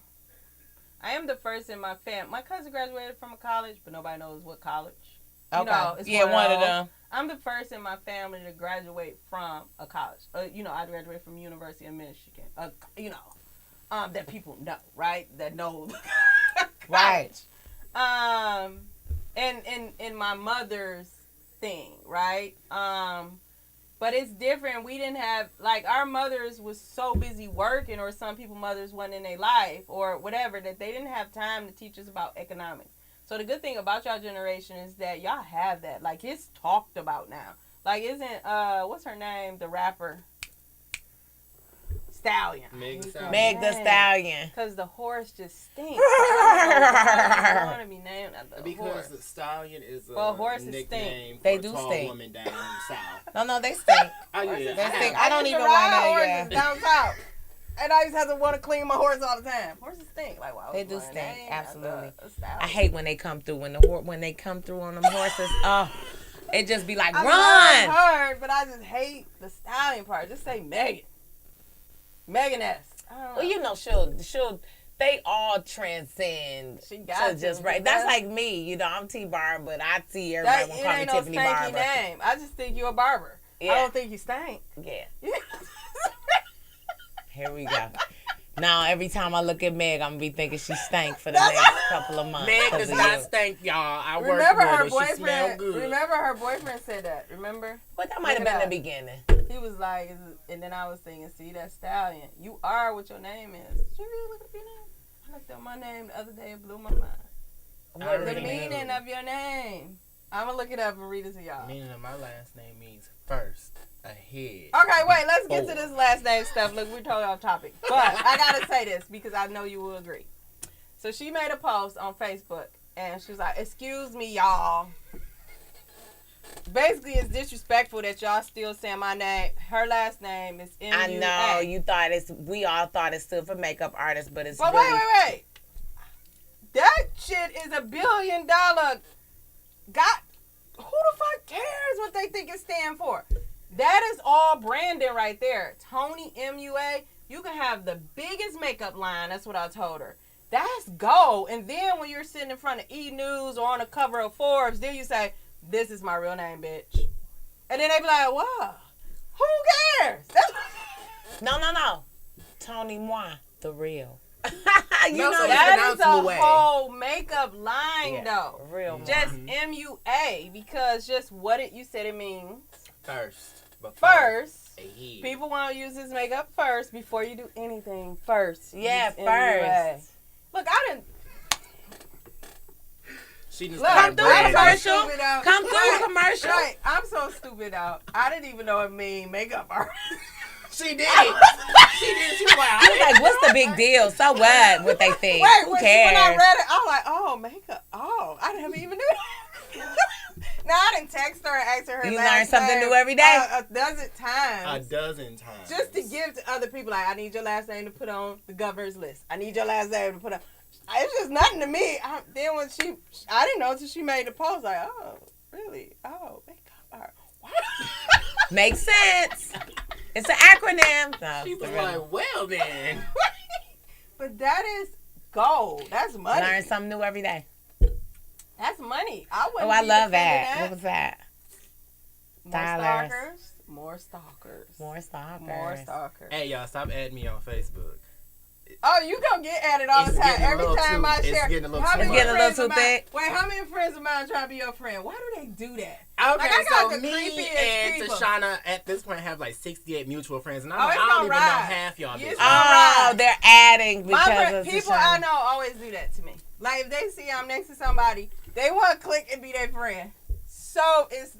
I am the first in my family. My cousin graduated from a college, but nobody knows what college. Okay. You know, it's one of them. I'm the first in my family to graduate from a college. You know, I graduated from University of Michigan. You know, that people know, right? That know. Right. And in my mother's thing, right? But it's different. We didn't have, like, our mothers was so busy working, or some people mothers wasn't in their life or whatever, that they didn't have time to teach us about economics. So the good thing about y'all generation is that y'all have that. Like, it's talked about now. Like, isn't, what's her name? The rapper? Stallion. Meg the Stallion. Because the horse just stinks. I don't want to be named after the horse. Because the stallion is a nickname for they a do tall stink. woman down in the South. No, they stink. Oh, yeah. They stink. I don't even want to. Horses down south. And I just have to want to clean my horse all the time. Horses stink. Like, wow. They do stink. Absolutely. I hate when they come through. When they come through on them horses. Oh, it just be like, run. I heard, but I just hate the stallion part. Just say Megan. Megan S. Well, you know, she'll. They all transcend. She got to just right. That's like me. You know, I'm T Bar, but I see everybody want to call me Tiffany Barber. Name. I just think you're a barber. Yeah. I don't think you stink. Yeah. Here we go. Now, every time I look at Meg, I'm going to be thinking she stank for the next couple of months. Meg does not stink, y'all. I work remember with her her. Boyfriend, she smell good. Remember her boyfriend said that. Remember? But that might have been the beginning. He was like, and then I was thinking, see, that stallion. You are what your name is. Did you really look up your name? I looked up my name the other day. It blew my mind. What is the meaning of your name? I'm going to look it up and read it to y'all. The meaning of my last name means first. Ahead. Okay, wait, let's get to this last name stuff. Look, we're totally off topic. But I gotta say this because I know you will agree. So she made a post on Facebook and she was like, "Excuse me, y'all. Basically, it's disrespectful that y'all still saying my name. Her last name is M-U-A." I know, we all thought it stood for makeup artist, but it's But really... wait. That shit is $1 billion. Who the fuck cares what they think it stand for? That is all branding right there. Tony MUA, you can have the biggest makeup line. That's what I told her. That's gold. And then when you're sitting in front of E! News or on the cover of Forbes, then you say, "This is my real name, bitch." And then they be like, "Wow, who cares?" No. Tony Moi, the real. You know, that is a whole makeup line, though. Real. Just MUA, because just what you said it means. First, people want to use this makeup first before you do anything. First, yeah, first. MUA. Look, I didn't. She just come through commercial. Come through commercial. Right, I'm so stupid out. I didn't even know it mean makeup artist. She did. She was like, what's the big deal? So what they think? Who cares? When I read it, I was like, oh, makeup. Oh, I didn't even do that. Now, I didn't text her and ask her You learn something new every day? A dozen times. Just to give to other people. Like, I need your last name to put on the governor's list. I need your last name to put on. It's just nothing to me. Then when I didn't know until she made the post. Like, oh, really? Oh, makeup. Wow. Makes sense. It's an acronym. No, she was like, well, then. But that is gold. That's money. Learn something new every day. That's money. I love that. What was that? More stalkers. More stalkers. Hey, y'all, stop adding me on Facebook. Oh, you gonna get at it all the time. Every time I share. It's getting a little too thick. Wait, how many friends of mine trying to be your friend? Why do they do that? Okay, like, so me and Tashawna at this point have like 68 mutual friends, and I don't even know half y'all. They're adding because of people I know always do that to me. Like if they see I'm next to somebody, they want to click and be their friend. So it's.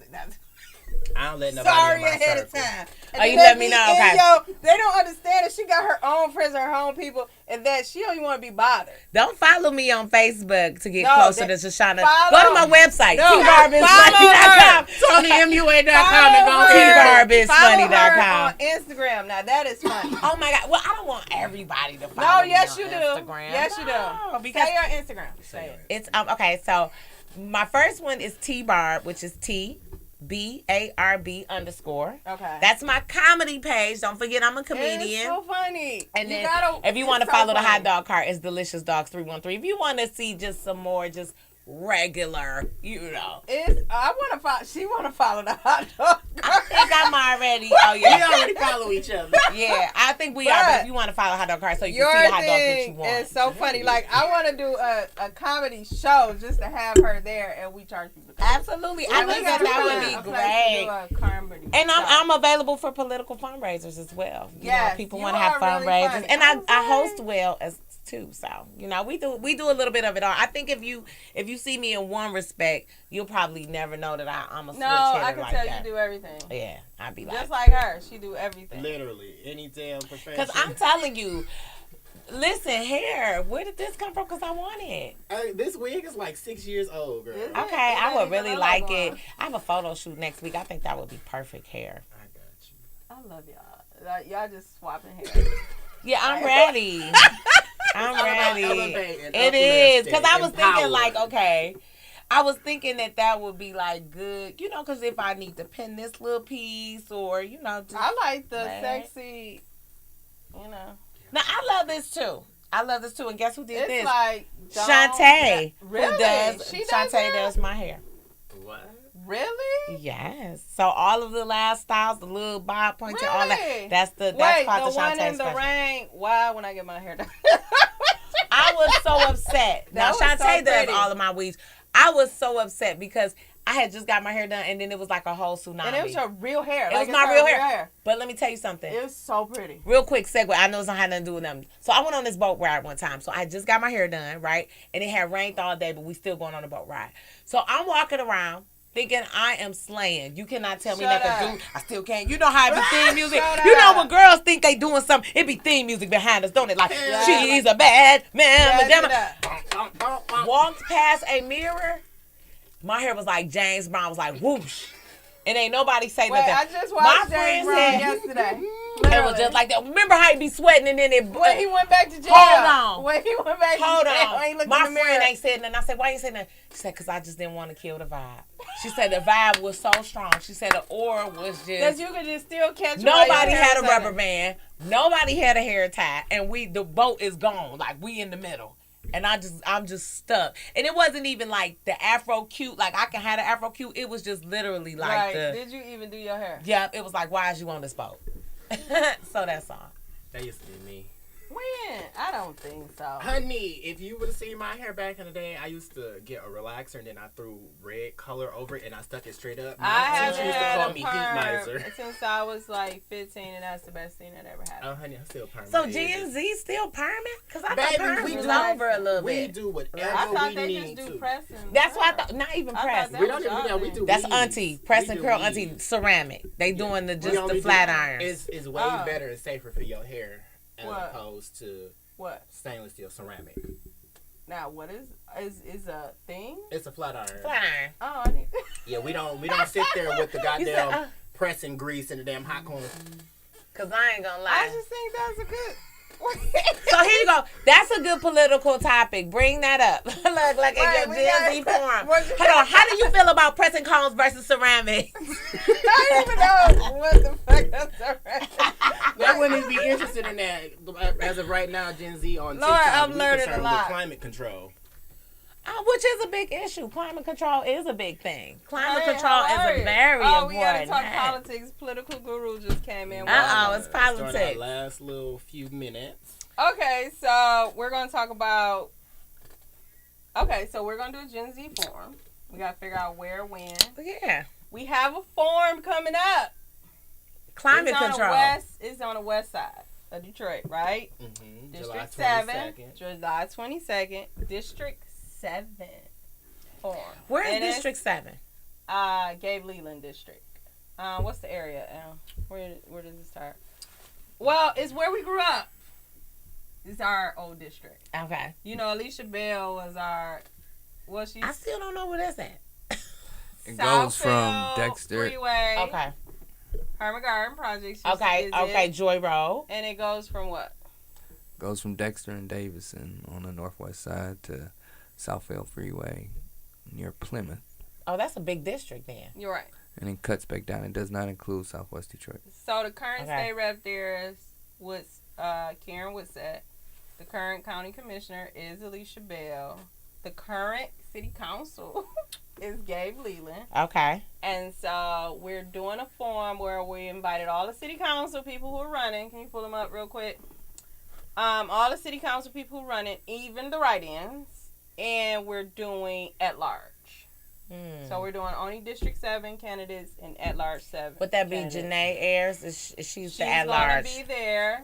I don't let nobody Sorry in my ahead circle. of time. Oh, you let me know, okay. They don't understand that she got her own friends and her own people, and that she don't even want to be bothered. Don't follow me on Facebook to get closer to Tashawna. Go to my website, tbarbisfunny.com. TonyMUA.com and go tbarbisfunny.com. On Instagram. Now that is funny. Oh my God. Well, I don't want everybody to follow me on Instagram. Yes, you do. Because say your Instagram. Say it. It's okay. So my first one is tbarb, which is TBARB _. Okay. That's my comedy page. Don't forget I'm a comedian. It's so funny. And then if you want to follow the hot dog cart, it's Delicious Dogs 313. If you want to see just some more just regular, I want to follow. She want to follow the hot dog cart. I think I'm already. Oh yeah. We already follow each other. Yeah, I think we are. But if you want to follow hot dog cart, so you can see the hot dogs that you want. It's so funny. Like I want to do a comedy show just to have her there, and we charge people. Absolutely, I think that would be great. And I'm available for political fundraisers as well. Yeah, people want to have fundraisers, really and I host well as too. So we do a little bit of it all. I think if you see me in one respect, you'll probably never know that I'm a switch hitter. No, I can like tell that. you do everything. Yeah, I'd be like just like her. She do everything. Literally any damn profession. Because I'm telling you. Listen, hair. Where did this come from? Because I want it. This wig is like 6 years old, girl. Okay, I would really like it. I have a photo shoot next week. I think that would be perfect hair. I got you. I love y'all. Y'all just swapping hair. Yeah, I'm ready. I'm ready. It is. Because I was thinking like, okay. I was thinking that would be like good, because if I need to pin this little piece or, just I like the sexy, Now, I love this too. And guess who did this? It's like Shantae. Really? Who does? Shantae does my hair. What? Really? Yes. So all of the last styles, the little bob pointer, really? all that. That's part of the Shantae one in special. the rain. Why when I get my hair done? I was so upset. Now Shantae does all of my weaves. I was so upset because I had just got my hair done, and then it was like a whole tsunami. And it was your real hair. It was my real hair. But let me tell you something. It was so pretty. Real quick segue. I know it's not had nothing to do with them. So I went on this boat ride one time. So I just got my hair done, right? And it had rained all day, but we still going on a boat ride. So I'm walking around thinking I am slaying. You cannot tell me nothing. I still can't. You know how it be theme music? You know when girls think they doing something, it be theme music behind us, don't it? Like, she's a bad man. Walked past a mirror. My hair was like James Brown, was like whoosh. And ain't nobody say nothing. I just watched James Brown yesterday. It was just like that. Remember how he be sweating and then when he went back to jail. Hold on. When he went back to jail. My friend ain't said nothing. I said, why you saying that? She said, because I just didn't want to kill the vibe. She said the vibe was so strong. She said the aura was just. Because you could just still catch. Nobody had a rubber band. Nobody had a hair tie. And the boat is gone. Like we in the middle. And I'm just stuck. And it wasn't even like the Afro cute, like I can have the Afro cute. It was just literally like Did you even do your hair? Yeah, it was like, why is you on this boat? So that's all. That used to be me. When? I don't think so. Honey, if you would have seen my hair back in the day, I used to get a relaxer and then I threw red color over it and I stuck it straight up. My teacher used to call me heat miser. Since I was like 15, and that's the best thing that ever happened. Oh, honey, I'm still permanent. So Gen Z still permanent? Because I thought permanent was over a little bit. We do whatever I thought they need just do to. pressing. That's why I thought, not even press. We don't even, we do That's weaves. auntie, press and curl auntie, ceramic. They doing the flat irons. It's way better and safer for your hair as opposed to stainless steel ceramic. Now, what is a thing? It's a flat iron. Flat iron. Oh, I need. Yeah, we don't sit there with the goddamn pressing grease in the damn hot corner. Cause I ain't gonna lie. I just think that's a good. So here you go. That's a good political topic. Bring that up. Look, like in your Gen Z forum. Hold on. How do you feel about pressing cones versus ceramic? I don't even know what the fuck that's ceramic. They wouldn't even be interested in that. As of right now, Gen Z on TikTok, I'm learning a lot. With climate control. Which is a big issue. Climate control is a big thing. Climate control is a very important. We gotta talk politics. Political guru just came in. It's politics. During our last little few minutes. Okay, so we're going to talk about... Okay, so we're going to do a Gen Z forum. We got to figure out where, when. Yeah. We have a forum coming up. Climate control. It's on the west side of Detroit, right? Mm-hmm. District 7. July 22nd. District 7 forum. Where is District 7? Gabe Leland District. What's the area? Where does it start? Well, it's where we grew up. It's our old district. Okay. You know, Alicia Bell was our... I still don't know where that's at. It goes from Dexter. Freeway. Okay. Herman Garden Projects. Okay, Joy Road. And it goes from what? Goes from Dexter and Davison on the northwest side to Southfield Freeway near Plymouth. Oh, that's a big district then. You're right. And it cuts back down. It does not include Southwest Detroit. So the current state rep there is Karen Woodsett. The current county commissioner is Alicia Bell. The current city council is Gabe Leland. Okay. And so we're doing a forum where we invited all the city council people who are running. Can you pull them up real quick? All the city council people who are running, even the write-ins. And we're doing at large. So we're doing only District 7 candidates and at large 7. Would that be candidates. Janae Ayers? She's the at going large. to be there.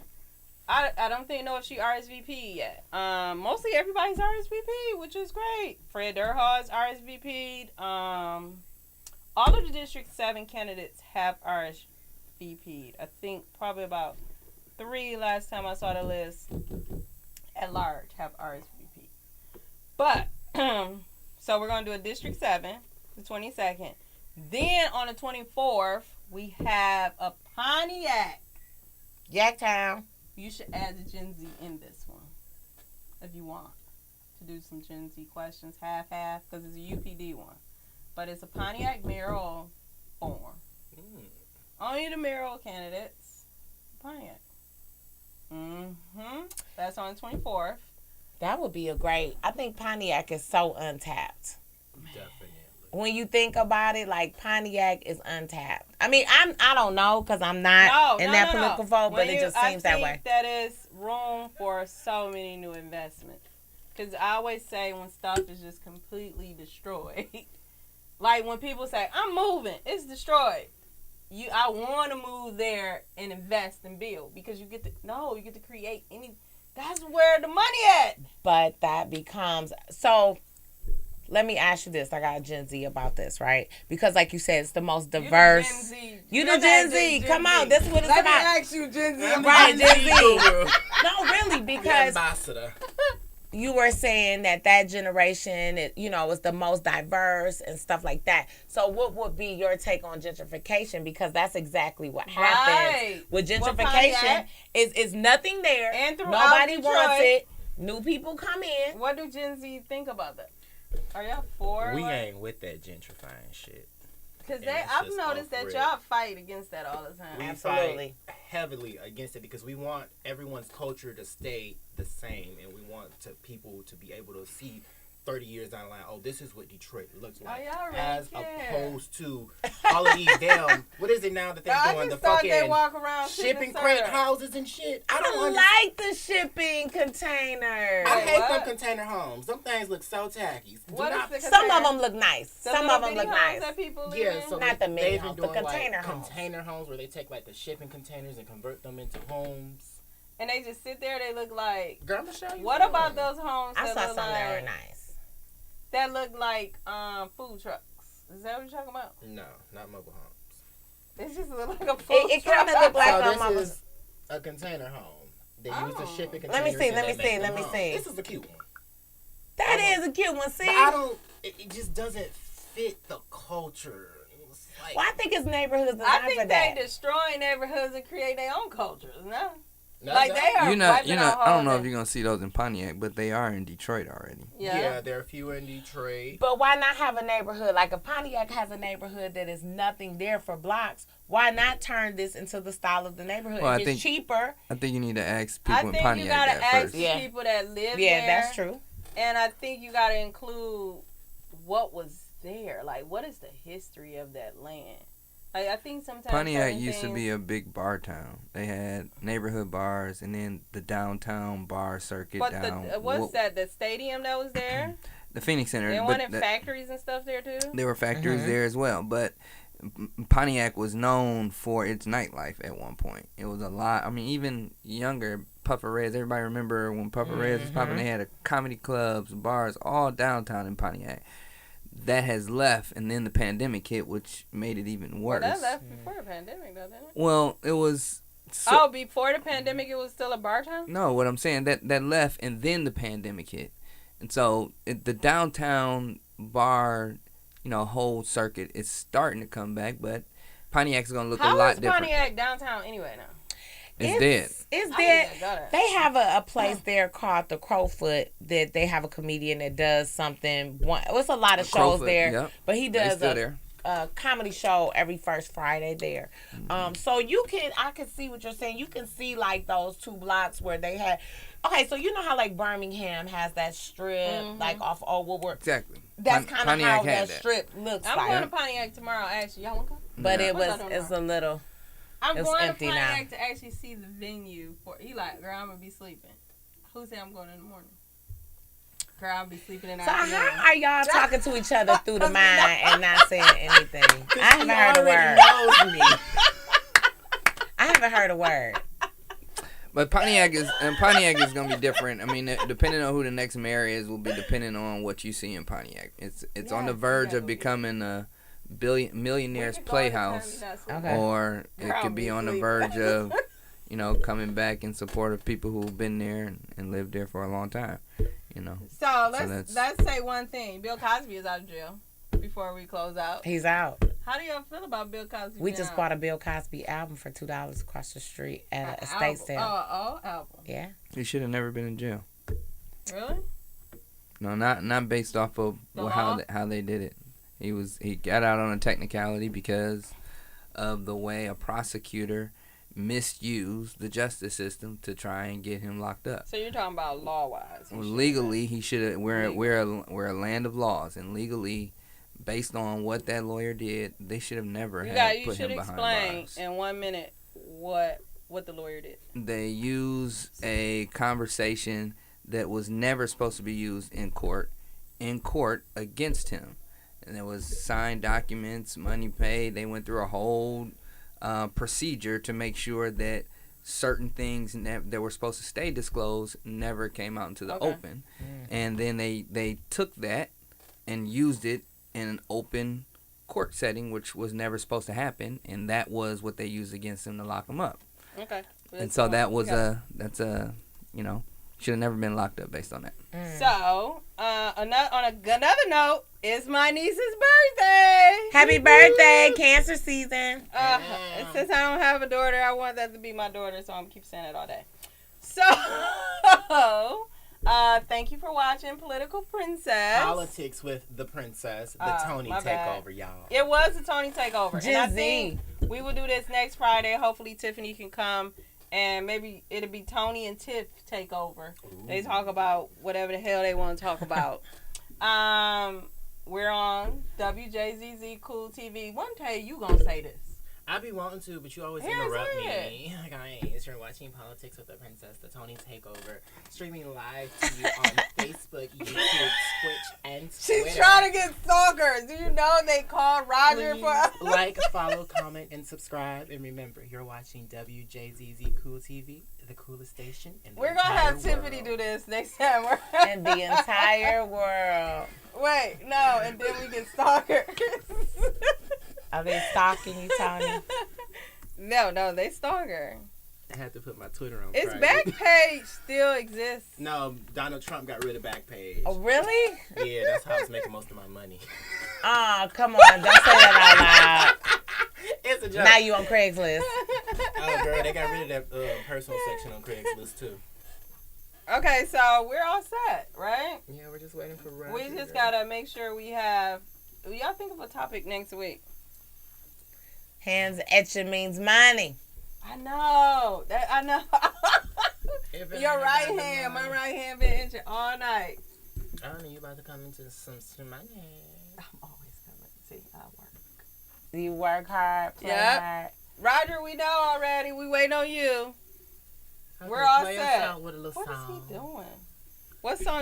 I don't know if she RSVP yet. Mostly everybody's RSVP, which is great. Fred Durhall's RSVP'd. All of the District 7 candidates have RSVP'd. I think probably about 3 last time I saw the list at large have RSVP'd. But, so we're going to do a District 7, the 22nd. Then on the 24th, we have a Pontiac. Yacktown. You should add the Gen Z in this one if you want to do some Gen Z questions, half, because it's a UPD one. But it's a Pontiac mayoral forum. Only the mayoral candidates. Pontiac. That's on the 24th. That would be a great... I think Pontiac is so untapped. Definitely. When you think about it, like, Pontiac is untapped. I mean, I don't know because I'm not in that political vote, but it just seems that way. I think that is room for so many new investments. Because I always say when stuff is just completely destroyed, like when people say, I'm moving, it's destroyed. I want to move there and invest and build because you get to create any. That's where the money at. But that becomes so. Let me ask you this. I got a Gen Z about this, right? Because like you said, it's the most diverse. You the Gen Z. Come on. This is what it's Let about. me ask you, Gen Z. Right, Gen Z. No, really, because ambassador. You were saying that generation, is the most diverse and stuff like that. So what would be your take on gentrification? Because that's exactly what happens with gentrification. Is nothing there. And nobody Detroit, wants it. New people come in. What do Gen Z think about that? Are y'all for? We ain't with that gentrifying shit. Because I've noticed that y'all fight against that all the time. We Absolutely. fight heavily against it because we want everyone's culture to stay the same, and we want people to be able to see 30 years down the line, this is what Detroit looks like. As opposed to all of these damn, what is it now that they're doing? The fucking they walk around shipping crate houses and shit. I don't like the shipping containers. I hate them container homes. Some things look so tacky. Some of them look nice. Some of them look nice. That people live in? So not the mini homes, the container homes where they take like the shipping containers and convert them into homes. And they just sit there. They look like. Girl, I'm gonna show you. What about those homes? I saw some that were nice. That look like food trucks. Is that what you're talking about? No, not mobile homes. It just look like a food truck. It kind of look like this is a container home. They use the shipping containers. Let me see. This is a cute one. That is a cute one. See, but it just doesn't fit the culture. Well, I think it's neighborhoods designed I think for that. they destroy neighborhoods and create their own cultures. No. Like they are. I don't know if you're gonna see those in Pontiac, but they are in Detroit already. Yeah, there are a few in Detroit. But why not have a neighborhood like if Pontiac has a neighborhood that is nothing there for blocks? Why not turn this into the style of the neighborhood? Well, it's cheaper. I think you need to ask people in Pontiac I think you gotta ask first. people that live there. Yeah, that's true. And I think you gotta include what was there. Like, what is the history of that land? I think sometimes Pontiac used to be a big bar town. They had neighborhood bars and then the downtown bar circuit But down. what's that? The stadium that was there? The Phoenix Center. There weren't factories and stuff there too? There were factories there as well, but Pontiac was known for its nightlife at one point. It was a lot. I mean, even younger, Puffer Reds. Everybody remember when Puffer Reds was popping? They had comedy clubs, bars, all downtown in Pontiac. That has left, and then the pandemic hit, which made it even worse. Well, that left before the pandemic, doesn't it? Well, it was. Before the pandemic, it was still a bar town? No, what I'm saying, that left, and then the pandemic hit. And so the downtown bar, whole circuit is starting to come back, but Pontiac's going to look a lot different. How is Pontiac downtown anyway now? It's dead. It's dead. They have a place there called the Crowfoot that they have a comedian that does something. It's a lot of shows there, yep. But he does a comedy show every first Friday there. So I can see what you're saying. You can see like those 2 blocks where they had. Okay, so you know how like Birmingham has that strip like off Old Woodward. Exactly. That's kind of how that strip looks like. I'm going to Pontiac tomorrow. Actually, y'all want to come? But it's a little. I'm it's going to empty Pontiac now. to actually see the venue. He like, girl, I'm going to be sleeping. Who said I'm going in the morning? Girl, I'll be sleeping in the afternoon. So how are y'all talking to each other through the mind and not saying anything? I haven't heard a word. I haven't heard a word. But Pontiac is going to be different. I mean, depending on who the next mayor is will be depending on what you see in Pontiac. It's on the verge of becoming a millionaire's playhouse, or it could be on the verge of, coming back in support of people who've been there and lived there for a long time, So let's say one thing. Bill Cosby is out of jail. Before we close out, he's out. How do y'all feel about Bill Cosby? We just bought a Bill Cosby album for $2 across the street at a estate sale. Album. Yeah. He should have never been in jail. Really? No, not based off of how they did it. He got out on a technicality because of the way a prosecutor misused the justice system to try and get him locked up. So you're talking about law-wise? Well, legally, he should have. We're a land of laws, and legally, based on what that lawyer did, they should have never put him behind bars. You should explain in 1 minute what the lawyer did. They used a conversation that was never supposed to be used in court against him. And there was signed documents, money paid. They went through a whole procedure to make sure that certain things that were supposed to stay disclosed never came out into the open. And then they took that and used it in an open court setting, which was never supposed to happen, and that was what they used against him to lock him up. Okay. And so that's should have never been locked up based on that. So, on another note, it's my niece's birthday. Happy birthday, Cancer season. Since I don't have a daughter, I want that to be my daughter, so I'm keep saying it all day. So, thank you for watching Political Princess. Politics with the Princess, the Tony takeover, y'all. It was the Tony takeover. And I think we will do this next Friday. Hopefully, Tiffany can come. And maybe it'll be Tony and Tiff take over. Ooh. They talk about whatever the hell they want to talk about. We're on WJZZ Cool TV. One day you gonna say this. I be wanting to, but you always interrupt me. Guys, you're watching Politics with the Princess, the Tony Takeover, streaming live to you on Facebook, YouTube, Twitch, and Twitter. She's trying to get stalkers. Do you know they called Roger for us? Like, follow, comment, and subscribe. And remember, you're watching WJZZ Cool TV, the coolest station in the We're going to have Tiffany do this next time. In the entire world. Wait, no, and then we get stalkers. Are they stalking you, Tony? No, they stalk her. I had to put my Twitter on. Its Backpage still exists. No, Donald Trump got rid of Backpage. Oh, really? Yeah, that's how I was making most of my money. Oh, come on. Don't say that out loud. It's a joke. Now you on Craigslist. Oh, girl, they got rid of that personal section on Craigslist, too. Okay, so we're all set, right? Yeah, we're just waiting for Roger. We just got to make sure we have... Y'all think of a topic next week. Hands etching means money. I know. I know. Your right hand, my right hand been itching all night. I don't know, you about to come into some money. I'm always coming. See, I work. You work hard, play Yep. hard. Roger, we know already. We waiting on you. Okay, We're all play us set. out with a little What is song. he doing? What song